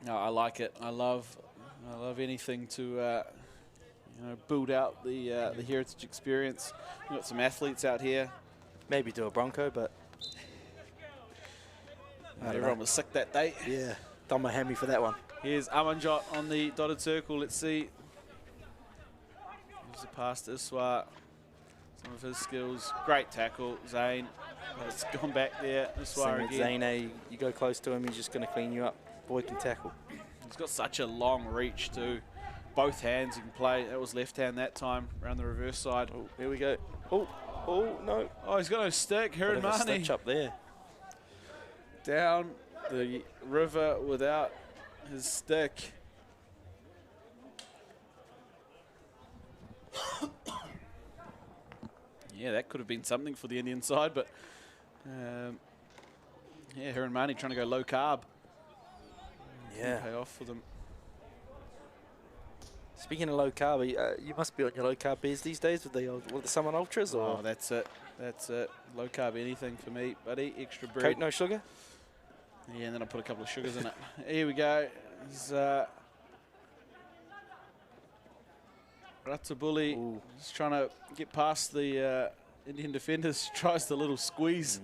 Speaker 3: No, I like it. I love anything to build out the heritage experience. We've got some athletes out here.
Speaker 4: Maybe do a Bronco, but
Speaker 3: everyone was sick that day.
Speaker 4: Yeah, done my hammy for that one.
Speaker 3: Here's Amanjot on the dotted circle. Let's see. Gives it past Iswa. Some of his skills. Great tackle, Zane. But it's gone back there. Iswa again.
Speaker 4: Zane, you go close to him, he's just going to clean you up. Boy can tackle.
Speaker 3: He's got such a long reach too. Both hands he can play. That was left hand that time, around the reverse side.
Speaker 4: Oh, here we go. Oh, no.
Speaker 3: Oh, he's got no stick. Hiranmani.
Speaker 4: Stitch up there.
Speaker 3: Down the river without his stick. Yeah, that could have been something for the Indian side, but Hiranmani trying to go low carb.
Speaker 4: Yeah.
Speaker 3: Pay off for them.
Speaker 4: Speaking of low carb, you must be on your low carb beers these days with the Summon Ultras, or?
Speaker 3: Oh, that's it. Low carb anything for me, buddy. Extra bread.
Speaker 4: Coke, no sugar?
Speaker 3: Yeah, and then I put a couple of sugars in it. Here we go. Ratabuli just trying to get past the Indian defenders. Tries the little squeeze.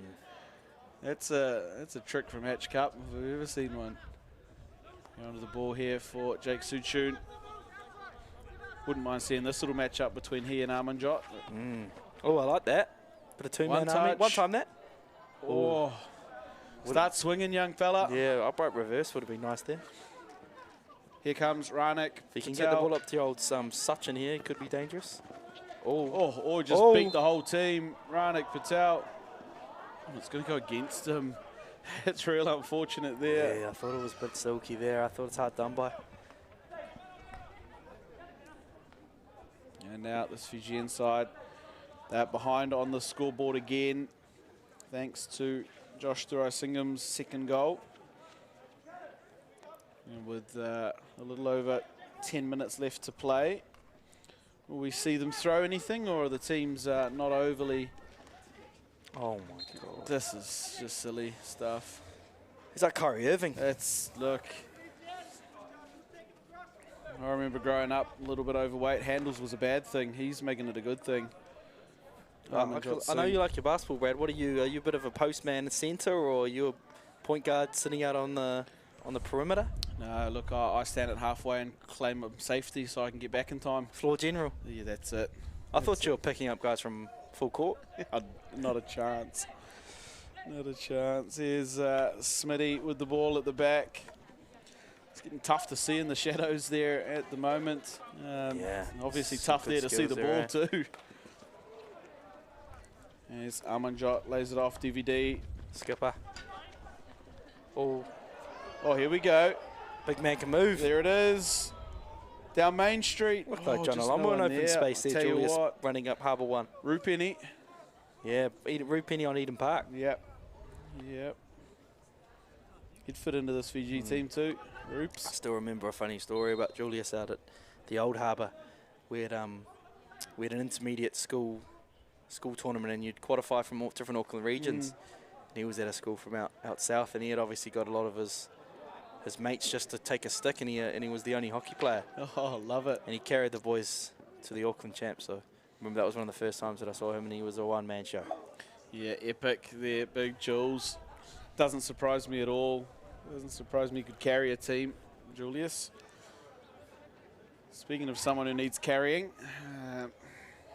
Speaker 3: That's a trick from Hatch Cup if I've ever seen one. Going to the ball here for Jake Suchun. Wouldn't mind seeing this little matchup between he and Amanjot.
Speaker 4: Oh, I like that. Bit of two-man army. One time that.
Speaker 3: Oh. Start swinging, young fella.
Speaker 4: Yeah, upright reverse would have been nice there.
Speaker 3: Here comes Ranik.
Speaker 4: If he can get the ball up to old Sachin here, it could be dangerous.
Speaker 3: Just beat the whole team. Ranik Patel. Oh, it's going to go against him. It's real unfortunate there.
Speaker 4: Yeah, I thought it was a bit silky there. I thought it's hard done by.
Speaker 3: And now this Fijian side, they're behind on the scoreboard again, thanks to Josh Thuraisingam's second goal. And with a little over 10 minutes left to play, will we see them throw anything, or are the teams not overly?
Speaker 4: Oh my God.
Speaker 3: This is just silly stuff.
Speaker 4: Is that Kyrie Irving?
Speaker 3: Look. I remember growing up a little bit overweight. Handles was a bad thing. He's making it a good thing.
Speaker 4: I know you like your basketball, Brad. What are you? Are you a bit of a postman centre, or are you a point guard sitting out on the perimeter?
Speaker 3: No, look, I stand at halfway and claim safety so I can get back in time.
Speaker 4: Floor general.
Speaker 3: Yeah, that's it.
Speaker 4: I thought you were picking up guys from full court.
Speaker 3: Not a chance. Not a chance. Here's Smitty with the ball at the back. It's getting tough to see in the shadows there at the moment. Obviously tough there to see the ball too. There's Amanjot, lays it off, DVD.
Speaker 4: Skipper. Oh,
Speaker 3: here we go.
Speaker 4: Big man can move.
Speaker 3: There it is. Down Main Street.
Speaker 4: Looked like John Alombo in open space there, Julius, running up Harbour 1.
Speaker 3: Rupenny.
Speaker 4: Yeah, Rupenny on Eden Park.
Speaker 3: Yep. He'd fit into this Fiji team too. Oops.
Speaker 4: I still remember a funny story about Julius out at the Old Harbour. We had an intermediate school tournament, and you'd qualify from all different Auckland regions. And he was at a school from out south, and he had obviously got a lot of his mates just to take a stick, and he was the only hockey player.
Speaker 3: Oh, love it.
Speaker 4: And he carried the boys to the Auckland champs. So remember, that was one of the first times that I saw him, and he was a one-man show.
Speaker 3: Yeah, epic there, Big Jules. Doesn't surprise me at all. Doesn't surprise me he could carry a team. Julius. Speaking of someone who needs carrying,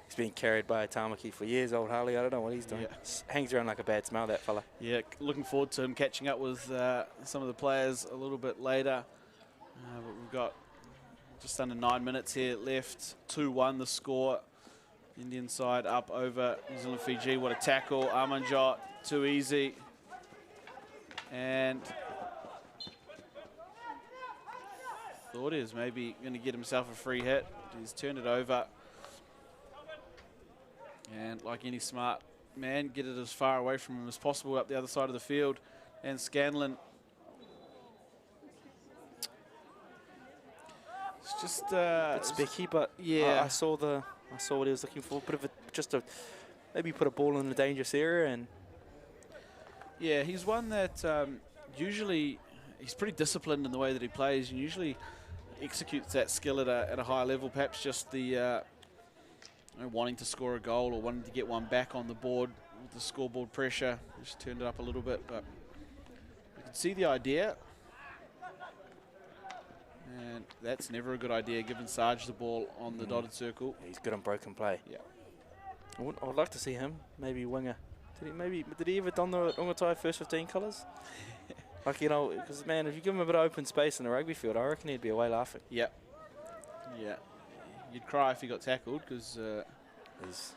Speaker 4: He's been carried by a Tamaki for years, old Harley. I don't know what he's doing. Hangs around like a bad smell, that fella.
Speaker 3: yeah, looking forward to him catching up with some of the players a little bit later. But we've got just under 9 minutes here left. 2-1 the score. Indian side up over New Zealand Fiji. What a tackle. Amanjot, too easy. And thought he was maybe going to get himself a free hit. He's turned it over. And like any smart man, get it as far away from him as possible up the other side of the field. And Scanlon. It's just
Speaker 4: Bit specky, but
Speaker 3: yeah.
Speaker 4: I saw what he was looking for. Bit of maybe put a ball in a dangerous area, and
Speaker 3: Yeah, he's one that usually he's pretty disciplined in the way that he plays, and usually executes that skill at a high level. Perhaps just the wanting to score a goal or wanting to get one back on the board with the scoreboard pressure. Just turned it up a little bit, but you can see the idea. And that's never a good idea, giving Sarge the ball on the dotted circle.
Speaker 4: he's good on broken play.
Speaker 3: Yeah.
Speaker 4: I would like to see him maybe winger. Did he ever don the Rongotai first 15 colours? Like, you know, because man, if you give him a bit of open space in the rugby field, I reckon he'd be away laughing.
Speaker 3: Yeah. Yeah. You'd cry if he got tackled because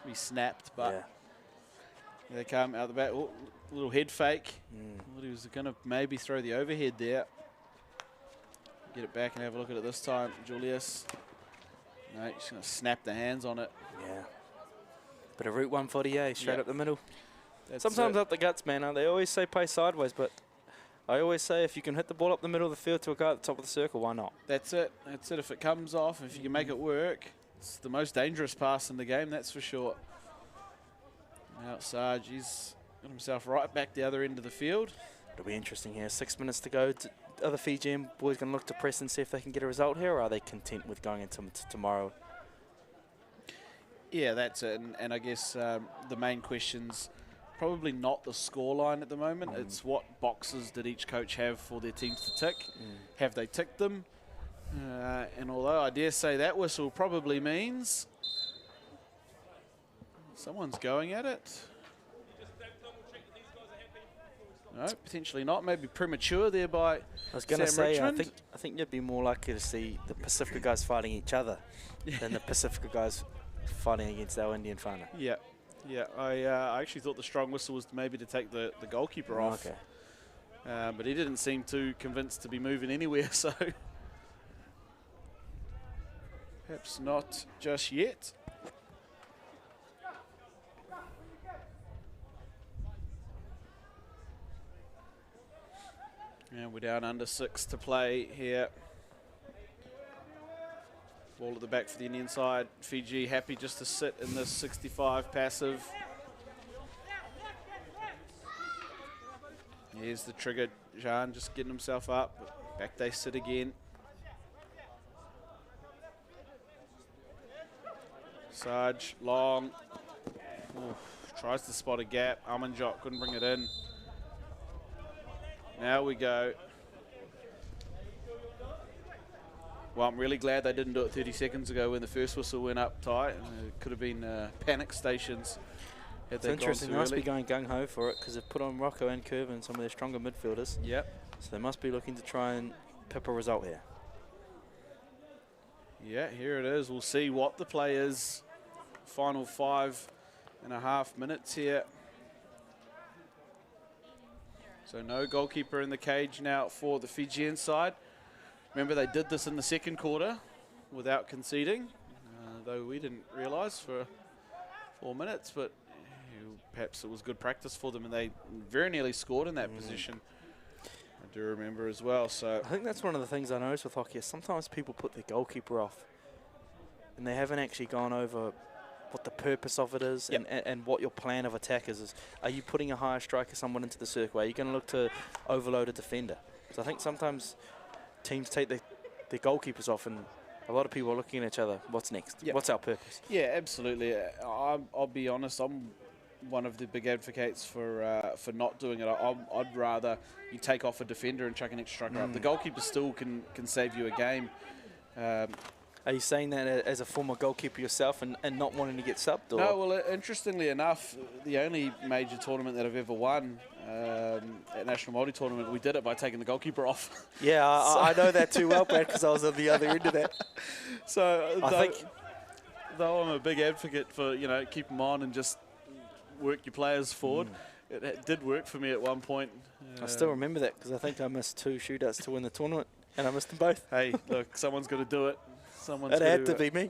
Speaker 3: he snapped, but
Speaker 4: Yeah.
Speaker 3: they come out the back. Oh, little head fake. Thought he was going to maybe throw the overhead there. Get it back and have a look at it this time, Julius. No, he's going to snap the hands on it.
Speaker 4: Yeah. Bit of Route 148 straight
Speaker 3: Yeah.
Speaker 4: up the middle.
Speaker 3: That's
Speaker 4: Sometimes
Speaker 3: it.
Speaker 4: up the guts, man. They always say play sideways, but I always say if you can hit the ball up the middle of the field to a guy at the top of the circle, why not?
Speaker 3: That's it. That's it. If it comes off, if you can make it work, it's the most dangerous pass in the game, that's for sure. Now Sarge, he's got himself right back the other end of the field.
Speaker 4: It'll be interesting here. 6 minutes to go. Are the Fijian boys going to look to press and see if they can get a result here, or are they content with going into tomorrow?
Speaker 3: Yeah, that's it. And I guess the main question's probably not the scoreline at the moment. It's what boxes did each coach have for their teams to tick. Have they ticked them? And although I dare say that whistle probably means someone's going at it. No, potentially not. Maybe premature there by
Speaker 4: I was going to
Speaker 3: Sam
Speaker 4: say,
Speaker 3: Richmond.
Speaker 4: I think you'd be more likely to see the Pacifica guys fighting each other than the Pacifica guys fighting against our Indian whānau.
Speaker 3: Yeah, yeah. I actually thought the strong whistle was maybe to take the goalkeeper off.
Speaker 4: Okay.
Speaker 3: But he didn't seem too convinced to be moving anywhere, so perhaps not just yet. And we're down under 6 to play here. Ball at the back for the Indian side. Fiji happy just to sit in this 65 passive. Here's the trigger. Jean just getting himself up. Back they sit again. Sarge, long. Oof, tries to spot a gap. Amanjot couldn't bring it in. Now we go. Well, I'm really glad they didn't do it 30 seconds ago when the first whistle went up tight. It could have been panic stations.
Speaker 4: It's interesting. They must be going gung-ho for it because they've put on Rocco and Curve and some of their stronger midfielders.
Speaker 3: Yep.
Speaker 4: So they must be looking to try and pip a result here.
Speaker 3: Yeah, here it is. We'll see what the play is. Final 5.5 minutes here. So no goalkeeper in the cage now for the Fijian side. Remember, they did this in the second quarter without conceding, though we didn't realise for 4 minutes, but perhaps it was good practice for them, and they very nearly scored in that position. I do remember as well. So
Speaker 4: I think that's one of the things I notice with hockey is sometimes people put their goalkeeper off and they haven't actually gone over what the purpose of it is and what your plan of attack is. Are you putting a higher striker, someone into the circle? Are you going to look to overload a defender? So I think sometimes teams take their goalkeepers off and a lot of people are looking at each other. What's next?
Speaker 3: Yep.
Speaker 4: What's our purpose?
Speaker 3: yeah, absolutely. I'll be honest, I'm one of the big advocates for not doing it. I'd rather you take off a defender and chuck an extra striker up. The goalkeeper still can save you a game.
Speaker 4: Are you saying that as a former goalkeeper yourself and not wanting to get subbed? Or?
Speaker 3: No, well, interestingly enough, the only major tournament that I've ever won, at National Multi-Tournament, we did it by taking the goalkeeper off.
Speaker 4: Yeah, so I know that too well, Brad, because I was on the other end of that.
Speaker 3: So though I'm a big advocate for, keep them on and just work your players forward, it did work for me at one point.
Speaker 4: I still remember that because I think I missed 2 shootouts to win the tournament, and I missed them both.
Speaker 3: Hey, look, someone's got to do it.
Speaker 4: It had to be me.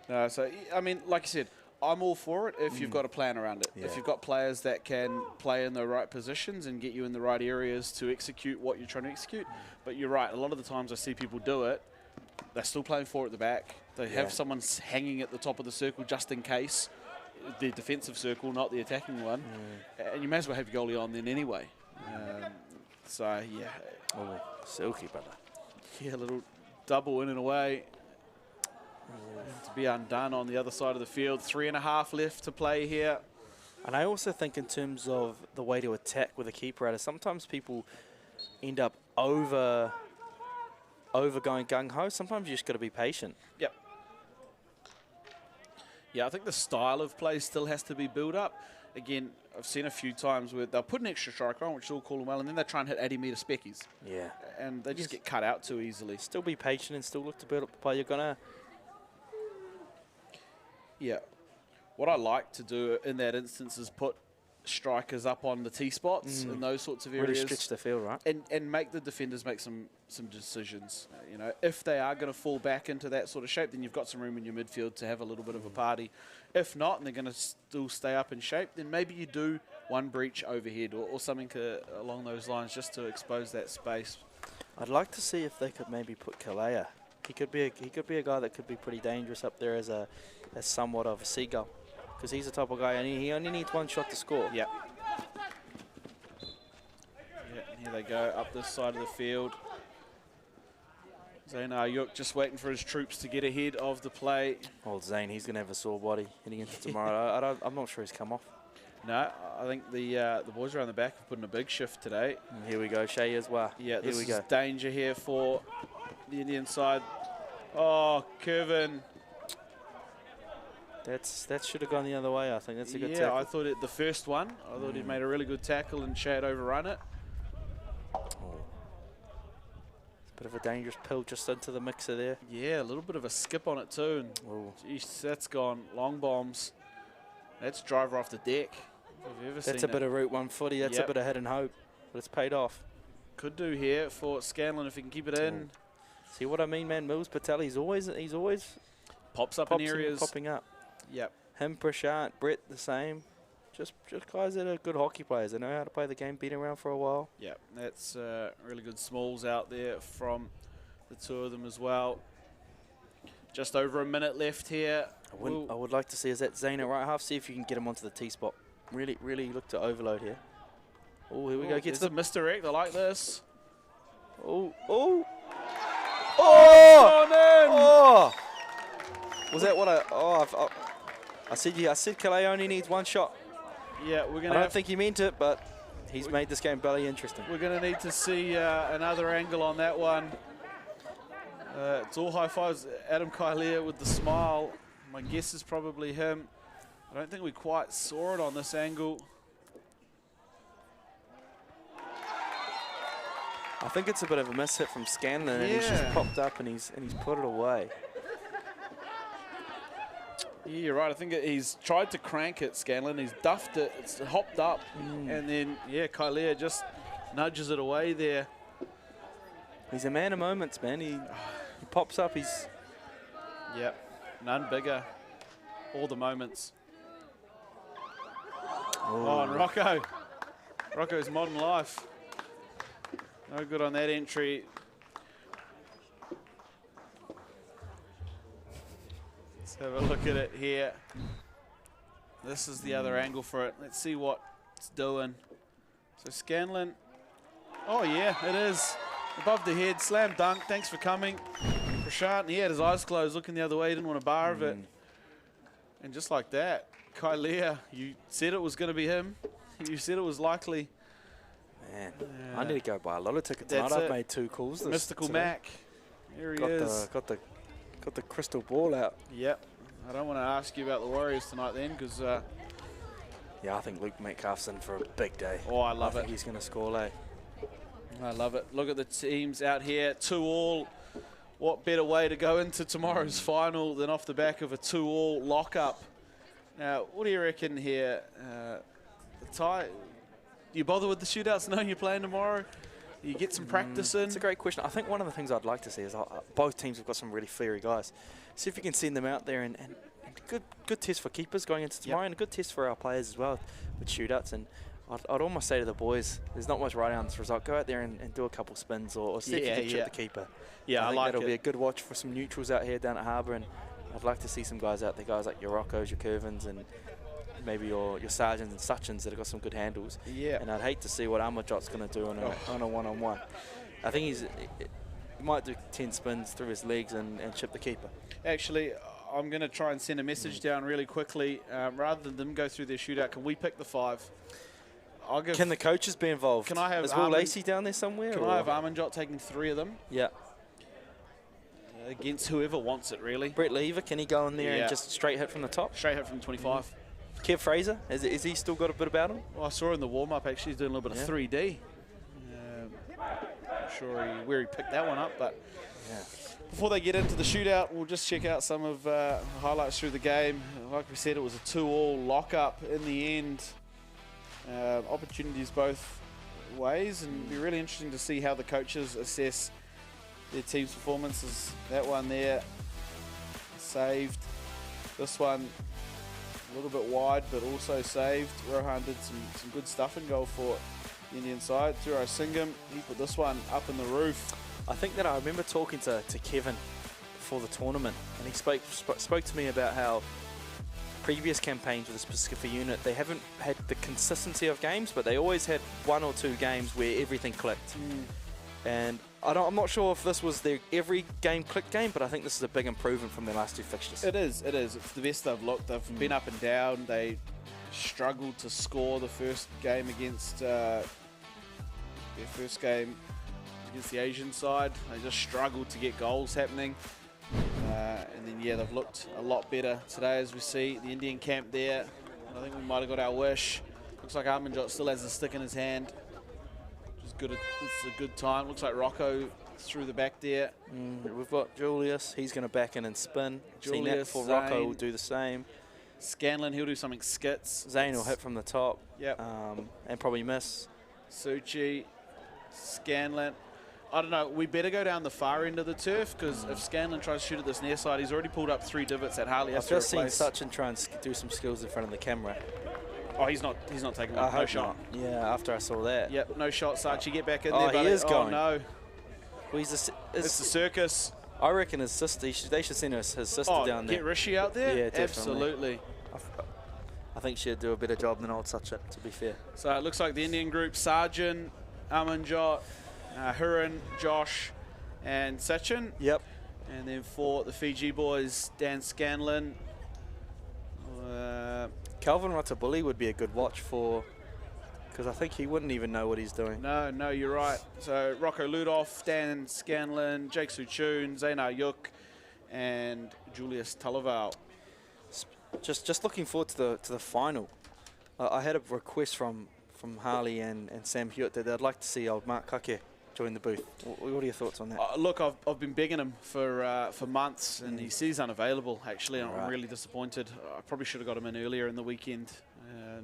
Speaker 3: No, so, I mean, like you said, I'm all for it if you've got a plan around it.
Speaker 4: Yeah.
Speaker 3: If you've got players that can play in the right positions and get you in the right areas to execute what you're trying to execute. But you're right, a lot of the times I see people do it, they're still playing 4 at the back. They have someone hanging at the top of the circle just in case, the defensive circle, not the attacking one. And you may as well have your goalie on then anyway. So, yeah.
Speaker 4: Oh, silky, brother.
Speaker 3: Yeah, a little double in and away. To be undone on the other side of the field. 3.5 left to play here.
Speaker 4: And I also think in terms of the way to attack with a keeper out, sometimes people end up over going gung-ho. Sometimes you just got to be patient.
Speaker 3: Yep. Yeah, I think the style of play still has to be built up. Again, I've seen a few times where they'll put an extra striker on, which is all cool and well, and then they try and hit 80-metre speckies.
Speaker 4: Yeah.
Speaker 3: And they just get cut out too easily.
Speaker 4: Still be patient and still look to build up the play. You're going to...
Speaker 3: Yeah. What I like to do in that instance is put strikers up on the T-spots in those sorts of areas.
Speaker 4: Really stretch the field, right?
Speaker 3: And make the defenders make some decisions. If they are going to fall back into that sort of shape, then you've got some room in your midfield to have a little bit of a party. If not, and they're going to still stay up in shape, then maybe you do one breach overhead or something along those lines just to expose that space.
Speaker 4: I'd like to see if they could maybe put Kalea. He could be a guy that could be pretty dangerous up there as somewhat of a seagull, because he's the type of guy and he only needs one shot to score.
Speaker 3: Yeah. Here they go up this side of the field. Zane Ayuk just waiting for his troops to get ahead of the play.
Speaker 4: Old Zane, he's going to have a sore body heading into tomorrow. I'm not sure he's come off.
Speaker 3: No, I think the boys around the back have put in a big shift today.
Speaker 4: And here we go, Shea as well.
Speaker 3: Yeah,
Speaker 4: here
Speaker 3: this
Speaker 4: we
Speaker 3: is
Speaker 4: go.
Speaker 3: Danger here for the Indian side. Oh, Curvin.
Speaker 4: That should have gone the other way, I think. That's a good
Speaker 3: yeah,
Speaker 4: tackle.
Speaker 3: I thought the first one, I thought he'd made a really good tackle and Shea had overrun it.
Speaker 4: Bit of a dangerous pill just into the mixer there.
Speaker 3: Yeah, a little bit of a skip on it too. And geez, that's gone. Long bombs. That's driver off the deck.
Speaker 4: That's a bit of Route 1 footy. That's a bit of hit and hope, but it's paid off.
Speaker 3: Could do here for Scanlon if he can keep it in.
Speaker 4: See what I mean, man? Mills Patel, he's always
Speaker 3: pops up in areas.
Speaker 4: Popping up.
Speaker 3: Yep.
Speaker 4: Him, Prashant, Brett, the same. Just guys that are good hockey players. They know how to play the game, been around for a while.
Speaker 3: Yeah, that's really good smalls out there from the two of them as well. Just over a minute left here.
Speaker 4: I would like to see, is that Zane at right half? See if you can get him onto the T-spot. Really look to overload here. Oh, here we go. Gets the
Speaker 3: misdirect. I like this.
Speaker 4: Oh! Was that what I said? I said Kalea only needs one shot.
Speaker 3: Yeah, we're gonna.
Speaker 4: I don't think he meant it, but he's made this game belly interesting.
Speaker 3: We're going to need to see another angle on that one. It's all high fives. Adam Kailea with the smile. My guess is probably him. I don't think we quite saw it on this angle.
Speaker 4: I think it's a bit of a miss hit from Scanlon, and he's just popped up and he's put it away.
Speaker 3: Yeah, you're right. I think he's tried to crank it, Scanlon. He's duffed it. It's hopped up. And then, Kailea just nudges it away there.
Speaker 4: He's a man of moments, man. He pops up.
Speaker 3: Yep. None bigger. All the moments. Oh, and Rocco. Rocco's modern life. No good on that entry. Let's have a look at it here. This is the other angle for it. Let's see what it's doing. So Scanlon. Oh, yeah, it is. Above the head. Slam dunk. Thanks for coming. Prashant, he had his eyes closed looking the other way. He didn't want a bar of it. And just like that, Kailea, you said it was going to be him. You said it was likely.
Speaker 4: Man, I need to go buy a lot of tickets tonight.
Speaker 3: That's
Speaker 4: I've
Speaker 3: it.
Speaker 4: made 2 calls.
Speaker 3: Mystical
Speaker 4: today.
Speaker 3: Mac. Here he is.
Speaker 4: Got the crystal ball out.
Speaker 3: Yep. I don't want to ask you about the Warriors tonight then, because
Speaker 4: Yeah, I think Luke Metcalf's in for a big day.
Speaker 3: oh, I love
Speaker 4: I
Speaker 3: it.
Speaker 4: think he's going to score late.
Speaker 3: I love it. Look at the teams out here, 2-all. What better way to go into tomorrow's final than off the back of a 2-all lock-up? Now, what do you reckon here? The tie. Do you bother with the shootouts knowing you're playing tomorrow? You get some practice in?
Speaker 4: It's a great question. I think one of the things I'd like to see is both teams have got some really fiery guys. See if you can send them out there and good test for keepers going into tomorrow, and a good test for our players as well with shootouts. And I'd almost say to the boys, there's not much writing on this result. Go out there and do a couple spins or see if you can chip the keeper.
Speaker 3: Yeah,
Speaker 4: I think
Speaker 3: like
Speaker 4: that'll
Speaker 3: it.
Speaker 4: be a good watch for some neutrals out here down at Harbour, and I'd like to see some guys out there, guys like your Roccos, your Curvins, and maybe your Sargents and Suchins that have got some good handles.
Speaker 3: Yeah.
Speaker 4: And I'd hate to see what Amajot's going to do on a one-on-one. I think he might do 10 spins through his legs and chip the keeper.
Speaker 3: Actually, I'm going to try and send a message down really quickly. Rather than them go through their shootout, can we pick the 5?
Speaker 4: Can the coaches be involved?
Speaker 3: Can I have
Speaker 4: Is Will Lacey down there somewhere?
Speaker 3: Can I have Armanjot taking 3 of them?
Speaker 4: Yeah.
Speaker 3: Against whoever wants it, really.
Speaker 4: Brett Lever, can he go in there and just straight hit from the top?
Speaker 3: Straight hit from 25.
Speaker 4: Kev Fraser, is he still got a bit about him?
Speaker 3: Well, I saw in the warm-up, actually, he's doing a little bit of 3D. Not sure where he picked that one up, but before they get into the shootout, we'll just check out some of the highlights through the game. Like we said, it was a 2-all lock-up in the end. Opportunities both ways, and it'll be really interesting to see how the coaches assess their team's performances. That one there, saved. This one, a little bit wide, but also saved. Rohan did some good stuff in goal for the Indian side. Turo Singham, he put this one up in the roof.
Speaker 4: I think that I remember talking to Kevin before the tournament, and he spoke to me about how previous campaigns with a specific unit, they haven't had the consistency of games, but they always had 1 or 2 games where everything clicked. And I'm not sure if this was their every game click game, but I think this is a big improvement from their last 2 fixtures.
Speaker 3: It is. It's the best they've looked. They've been up and down. They struggled to score the first game against the Asian side. They just struggled to get goals happening. And then, they've looked a lot better today, as we see the Indian camp there. I think we might have got our wish. Looks like Armanjot still has the stick in his hand. Which is good. It's a good time. Looks like Rocco through the back there.
Speaker 4: We've got Julius. He's going to back in and spin. Seen that
Speaker 3: Julius,
Speaker 4: before.
Speaker 3: Zane.
Speaker 4: Rocco will do the same.
Speaker 3: Scanlon, he'll do something skits.
Speaker 4: Zane will hit from the top.
Speaker 3: Yep.
Speaker 4: And probably miss.
Speaker 3: Suchi, Scanlon. I don't know, we better go down the far end of the turf, because if Scanlon tries to shoot at this near side, he's already pulled up 3 divots that Harley has
Speaker 4: I've
Speaker 3: to
Speaker 4: just seen
Speaker 3: replace.
Speaker 4: Sachin try and do some skills in front of the camera.
Speaker 3: Oh, he's not taking
Speaker 4: I
Speaker 3: one. No
Speaker 4: hope
Speaker 3: shot.
Speaker 4: not. Yeah, after I saw that.
Speaker 3: Yep, no shot, Sachi. Get back in
Speaker 4: Oh,
Speaker 3: there,
Speaker 4: he
Speaker 3: buddy.
Speaker 4: is going.
Speaker 3: Oh, no.
Speaker 4: Well,
Speaker 3: It's the circus.
Speaker 4: I reckon his sister, they should send his sister down there.
Speaker 3: Get Rishi out there?
Speaker 4: Yeah, definitely.
Speaker 3: Absolutely.
Speaker 4: I think she'd do a better job than old Sachin, to be fair.
Speaker 3: So it looks like the Indian group, Sargent, Amanjot, Hurin, Josh, and Sachin.
Speaker 4: Yep.
Speaker 3: And then for the Fiji boys, Dan Scanlon.
Speaker 4: Calvin Ratabulli would be a good watch for, because I think he wouldn't even know what he's doing.
Speaker 3: No, you're right. So Rocco Ludoff, Dan Scanlon, Jake Suchun, Zaynar Yuk, and Julius Talaval.
Speaker 4: Just looking forward to the final. I had a request from Harley and Sam Hewitt that they'd like to see old Mark Kake join the booth. What are your thoughts on that?
Speaker 3: Look, I've been begging him for months, and he says he's unavailable, actually. And I'm really disappointed. I probably should have got him in earlier in the weekend. You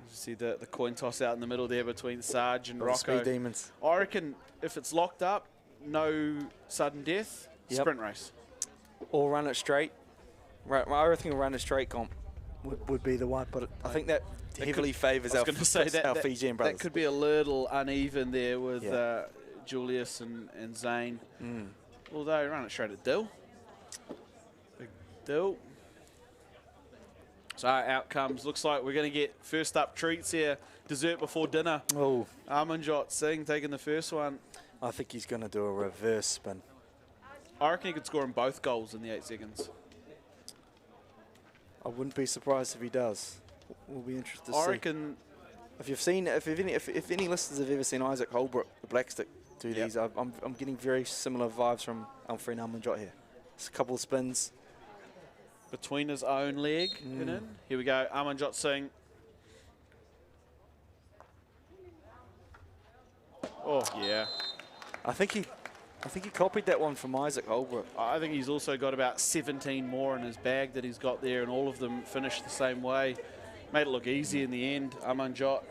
Speaker 3: see the coin toss out in the middle there between Sarge and Rocco.
Speaker 4: Speed Demons.
Speaker 3: I reckon if it's locked up, no sudden death, sprint race.
Speaker 4: Or run it straight. I reckon run it straight comp would be the one, but I think that heavily favours our Fijian brothers.
Speaker 3: That could be a little uneven there with Julius and Zane. Although run it straight at Dill. Big Dill. So our outcomes, looks like we're going to get first up treats here. Dessert before dinner.
Speaker 4: Oh.
Speaker 3: Amanjot Singh taking the first one.
Speaker 4: I think he's going to do a reverse spin.
Speaker 3: I reckon he could score in both goals in the 8 seconds.
Speaker 5: I wouldn't be surprised if he does. We'll be interested to see.
Speaker 3: I reckon.
Speaker 5: If any listeners have ever seen Isaac Holbrook, the Blackstick, do these, I'm getting very similar vibes from Alfred Amanjot here. Just a couple of spins.
Speaker 3: Between his own leg and in. Here we go, Amanjot Singh. Oh, yeah.
Speaker 5: I think he copied that one from Isaac Holbrook.
Speaker 3: I think he's also got about 17 more in his bag that he's got there, and all of them finished the same way. Made it look easy in the end, Amanjot.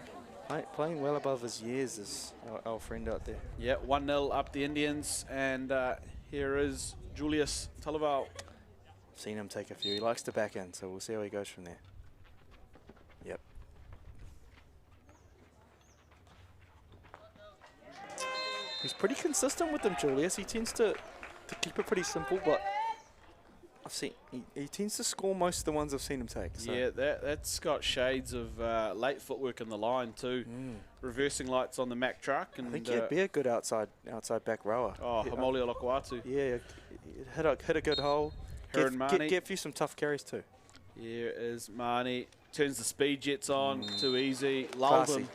Speaker 5: Playing well above his years is our friend out there.
Speaker 3: Yeah, 1-0 up the Indians, and here is Julius Talaval.
Speaker 5: Seen him take a few. He likes to back in, so we'll see how he goes from there. Yep. He's pretty consistent with them, Julius. He tends to keep it pretty simple, but I've seen he tends to score most of the ones I've seen him take. So.
Speaker 3: Yeah, that's got shades of late footwork in the line too. Reversing lights on the Mack truck. And
Speaker 5: I think he'd be a good outside back rower.
Speaker 3: Oh, Hamoli Olokwatu.
Speaker 5: Yeah, hit a good hole. Get you some tough carries too.
Speaker 3: Here is Marnie. Turns the speed jets on. Too easy. Lulled him.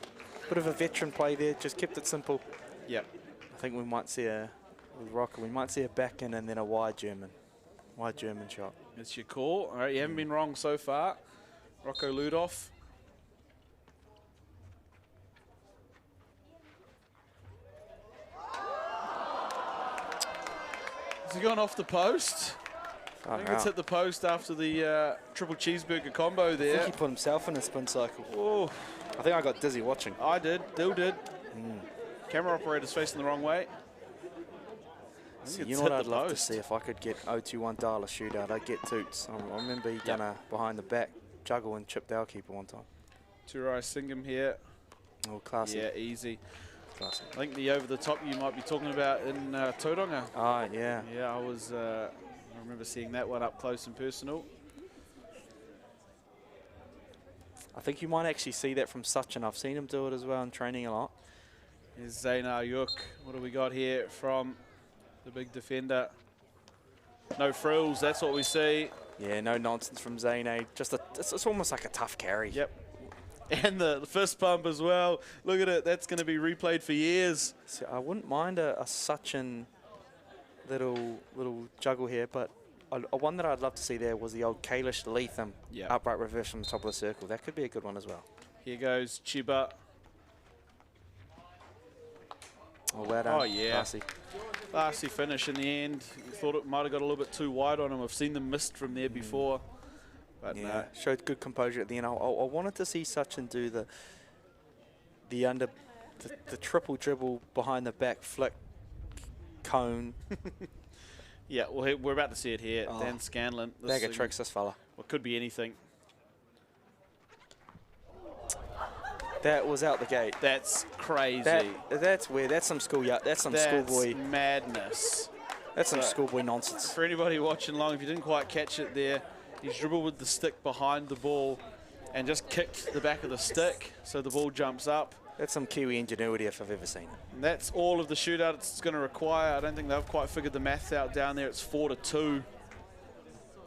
Speaker 5: Bit of a veteran play there. Just kept it simple.
Speaker 3: Yep.
Speaker 5: I think we might see with Rocker, we might see a back in and then a wide German shot.
Speaker 3: It's your call. All right, you haven't been wrong so far. Rocco Ludoff. Has he gone off the post? I think it's hit the post after the triple cheeseburger combo there.
Speaker 5: I think he put himself in a spin cycle.
Speaker 3: Oh,
Speaker 5: I think I got dizzy watching.
Speaker 3: I did. Dill did. Camera operator's facing the wrong way.
Speaker 5: See, you know what I'd love to see if I could get 021 Dala shootout. I'd get Toots. I remember he done a behind the back juggle and chipped our keeper one time.
Speaker 3: Turai Singham here.
Speaker 5: Oh, classy.
Speaker 3: Yeah, easy.
Speaker 5: Classy.
Speaker 3: I think the over the top you might be talking about in Tauranga.
Speaker 5: Ah, yeah.
Speaker 3: Yeah, I remember seeing that one up close and personal.
Speaker 5: I think you might actually see that from Sachin. I've seen him do it as well in training a lot.
Speaker 3: Here's Zayna Ayuk. What do we got here from the big defender? No frills, that's what we see.
Speaker 5: Yeah, no nonsense from Zayne. It's almost like a tough carry.
Speaker 3: Yep. And the fist pump as well. Look at it, that's going to be replayed for years.
Speaker 5: So I wouldn't mind a Sachin little juggle here, but one that I'd love to see there was the old Kalish Leatham upright reverse from the top of the circle. That could be a good one as well.
Speaker 3: Here goes Chiba.
Speaker 5: Oh, well done.
Speaker 3: Oh, yeah.
Speaker 5: Classy.
Speaker 3: Classy finish in the end. Thought it might have got a little bit too wide on him. I've seen them missed from there before. But
Speaker 5: yeah, showed good composure at the end. I wanted to see Sachin do the triple dribble behind the back flick cone.
Speaker 3: Yeah, well, we're about to see it here. Dan Scanlon.
Speaker 5: Bag of tricks, this fella.
Speaker 3: What could be anything.
Speaker 5: That was out the gate.
Speaker 3: That's crazy.
Speaker 5: That's weird. That's some schoolboy.
Speaker 3: That's madness.
Speaker 5: That's some schoolboy nonsense.
Speaker 3: For anybody watching along, if you didn't quite catch it there, he's dribbled with the stick behind the ball and just kicked the back of the stick so the ball jumps up.
Speaker 5: That's some Kiwi ingenuity if I've ever seen it.
Speaker 3: And that's all of the shootout it's going to require. I don't think they've quite figured the maths out down there. It's 4-2.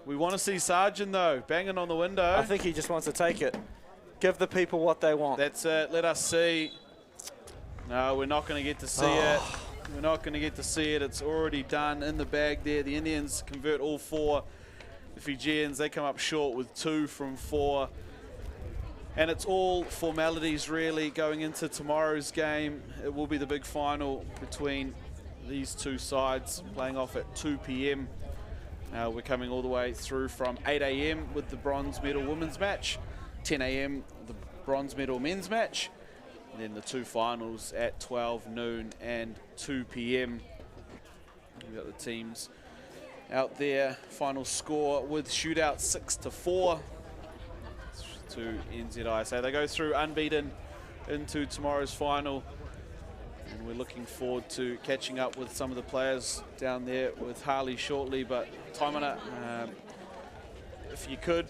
Speaker 3: We want to see Sargent, though, banging on the window.
Speaker 5: I think he just wants to take it. Give the people what they want.
Speaker 3: That's it. Let us see. No, we're not going to get to see it. We're not going to get to see it. It's already done in the bag there. The Indians convert all four. The Fijians, they come up short with 2 from 4. And it's all formalities, really, going into tomorrow's game. It will be the big final between these two sides, playing off at 2 p.m. We're coming all the way through from 8 a.m. with the bronze medal women's match, 10 a.m. the bronze medal men's match, and then the 2 finals at 12 noon and 2 p.m. We've got the teams out there. Final score with shootout 6-4 to NZISA. They go through unbeaten into tomorrow's final, and we're looking forward to catching up with some of the players down there with Harley shortly. But Taimana, if you could,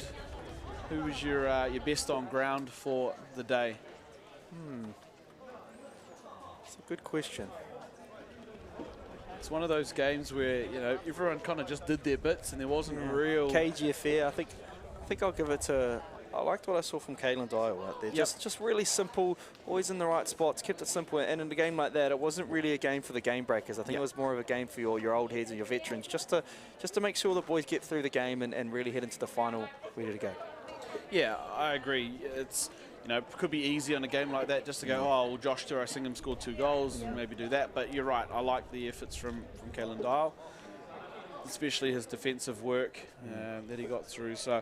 Speaker 3: who was your best on ground for the day?
Speaker 5: It's a good question.
Speaker 3: It's one of those games where, you know, everyone kind of just did their bits and there wasn't a real
Speaker 5: cagey affair. I think think I'll give it to. I liked what I saw from Caelan Dial out there.
Speaker 3: Yep.
Speaker 5: Just really simple, always in the right spots, kept it simple. And in a game like that, it wasn't really a game for the game breakers. I think it was more of a game for your old heads and your veterans, just to make sure the boys get through the game and really head into the final ready to go.
Speaker 3: Yeah, I agree. It's, it could be easy on a game like that just to go, oh, well, Josh Turasingham scored 2 goals and maybe do that. But you're right, I like the efforts from Caelan Dial, especially his defensive work that he got through. So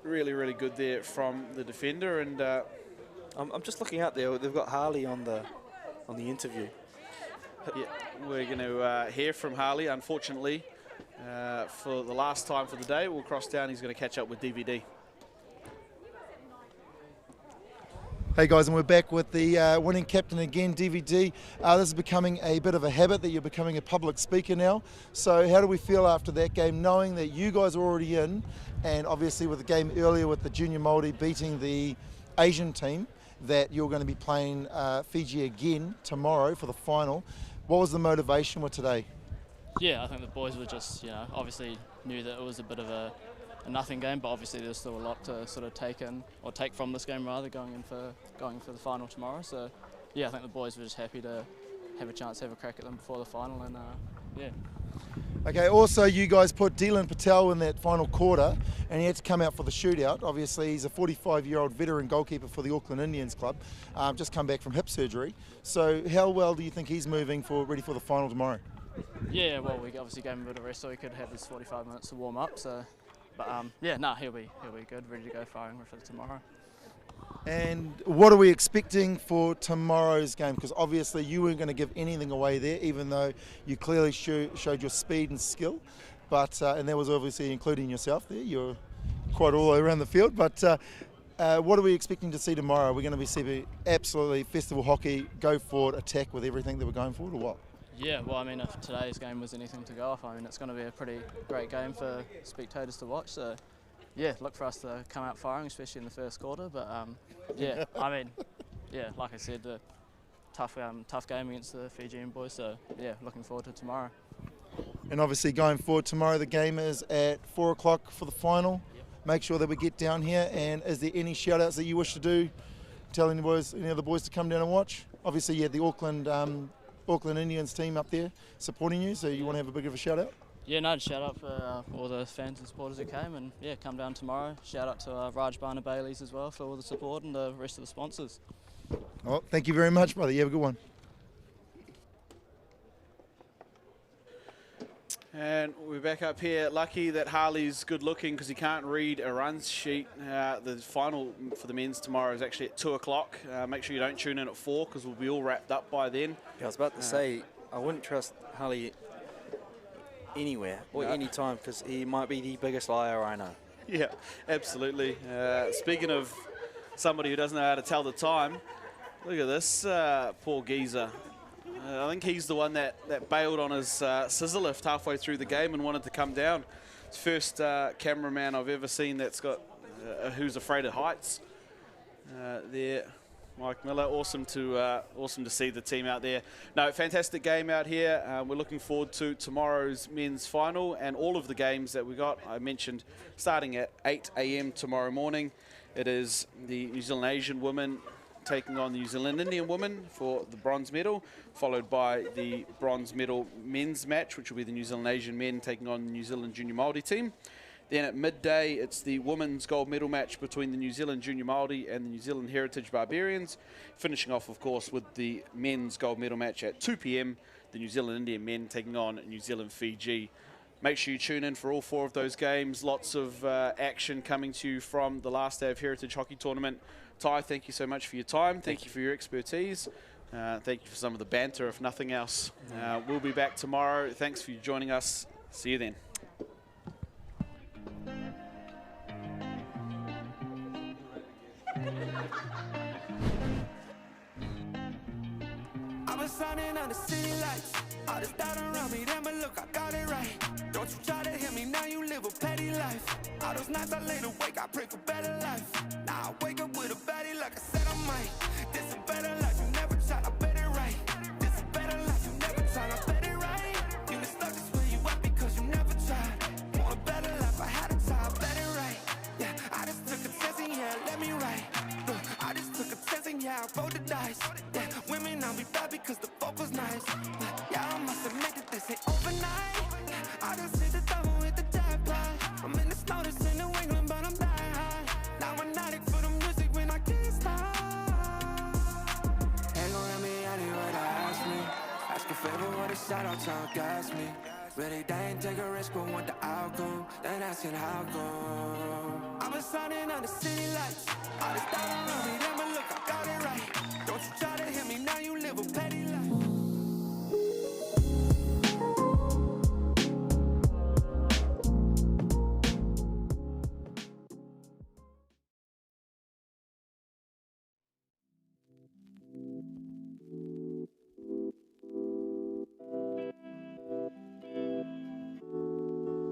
Speaker 3: really, really good there from the defender. And
Speaker 5: I'm just looking out there. They've got Harley on the interview.
Speaker 3: yeah, we're going to hear from Harley, unfortunately, for the last time for the day. We'll cross down. He's going to catch up with DVD.
Speaker 6: Hey guys, and we're back with the winning captain again, DVD. This is becoming a bit of a habit that you're becoming a public speaker now. So how do we feel after that game, knowing that you guys are already in, and obviously with the game earlier with the Junior Māori beating the Asian team, that you're going to be playing Fiji again tomorrow for the final. What was the motivation with today?
Speaker 7: Yeah, I think the boys were just, obviously knew that it was a bit of a nothing game, but obviously there's still a lot to sort of take from this game rather, going for the final tomorrow. So yeah, I think the boys were just happy to have a chance to have a crack at them before the final, and yeah.
Speaker 6: Okay, also you guys put Dylan Patel in that final quarter and he had to come out for the shootout. Obviously he's a 45-year-old veteran goalkeeper for the Auckland Indians club, just come back from hip surgery. So how well do you think he's moving ready for the final tomorrow?
Speaker 7: Yeah, well, we obviously gave him a bit of rest so he could have his 45 minutes to warm up. So, but yeah, he'll be good, ready to go firing for tomorrow.
Speaker 6: And what are we expecting for tomorrow's game? Because obviously you weren't going to give anything away there, even though you clearly showed your speed and skill. But and that was obviously including yourself there. You're quite all around the field. But what are we expecting to see tomorrow? We're going to be seeing absolutely festival hockey, go forward, attack with everything that we're going forward, or what?
Speaker 7: Yeah, well, I mean, if today's game was anything to go off, I mean, it's going to be a pretty great game for spectators to watch. So, yeah, look for us to come out firing, especially in the first quarter. But yeah, I mean, yeah, like I said, tough game against the Fijian boys. So yeah, looking forward to tomorrow.
Speaker 6: And obviously going forward tomorrow, the game is at 4 o'clock for the final. Yep. Make sure that we get down here. And is there any shout outs that you wish to do? Telling the boys, any other boys to come down and watch? Obviously, yeah, the Auckland Indians team up there supporting you, so you want to have a bit of a shout out?
Speaker 7: Yeah, no, shout out for all the fans and supporters who came, and yeah, come down tomorrow. Shout out to Raj Barner Baileys as well for all the support, and the rest of the sponsors.
Speaker 6: Oh, thank you very much, brother. You have a good one.
Speaker 3: And we're back up here. Lucky that Harley's good looking because he can't read a runs sheet. The final for the men's tomorrow is actually at 2 o'clock. Make sure you don't tune in at 4 because we'll be all wrapped up by then.
Speaker 5: Yeah, I was about to say, I wouldn't trust Harley anywhere or any time because he might be the biggest liar I know.
Speaker 3: Yeah, absolutely. Speaking of somebody who doesn't know how to tell the time, look at this poor geezer. I think he's the one that bailed on his scissor lift halfway through the game and wanted to come down. It's the first cameraman I've ever seen that's got who's afraid of heights. There, Mike Miller, awesome to see the team out there. No, fantastic game out here. We're looking forward to tomorrow's men's final and all of the games that we got. I mentioned starting at 8 a.m. tomorrow morning. It is the New Zealand Asian women taking on the New Zealand Indian women for the bronze medal, followed by the bronze medal men's match, which will be the New Zealand Asian men taking on the New Zealand Junior Māori team. Then at midday, it's the women's gold medal match between the New Zealand Junior Māori and the New Zealand Heritage Barbarians, finishing off, of course, with the men's gold medal match at 2 p.m, the New Zealand Indian men taking on New Zealand Fiji. Make sure you tune in for all 4 of those games. Lots of action coming to you from the last day of Heritage Hockey Tournament. Ty, thank you so much for your time. Thank you for your expertise. Thank you for some of the banter, if nothing else. We'll be back tomorrow. Thanks for joining us. See you then.
Speaker 1: I was signing on the city lights. All this doubt around me, then but look, I got it right. Don't you try to hit me, now you live a petty life. All those nights I laid awake, I pray for better life. Now I wake up with a baddie like I said I might. This a better life, you never tried, I bet it right. This a better life, you never tried, I bet it right. You been stuck just where you at because you never tried. Want a better life, I had to try, I bet it right. Yeah, me right. Look, I just took a chance and yeah, I rolled the dice. Yeah, women, I'll be bad because the fuck was nice. Yeah, I must admit that this ain't overnight. I just hit the double with the jackpot. I'm in the snow, this in New England, but I'm dying high. Now I'm addict for the music when I can't stop. Ain't gon' let me anywhere to ask me. Ask a favor what a shout out to gas me. Really, they ain't take a risk, but want the outcome. Then asking how come. I've been signing on the city lights. All this dollar on me,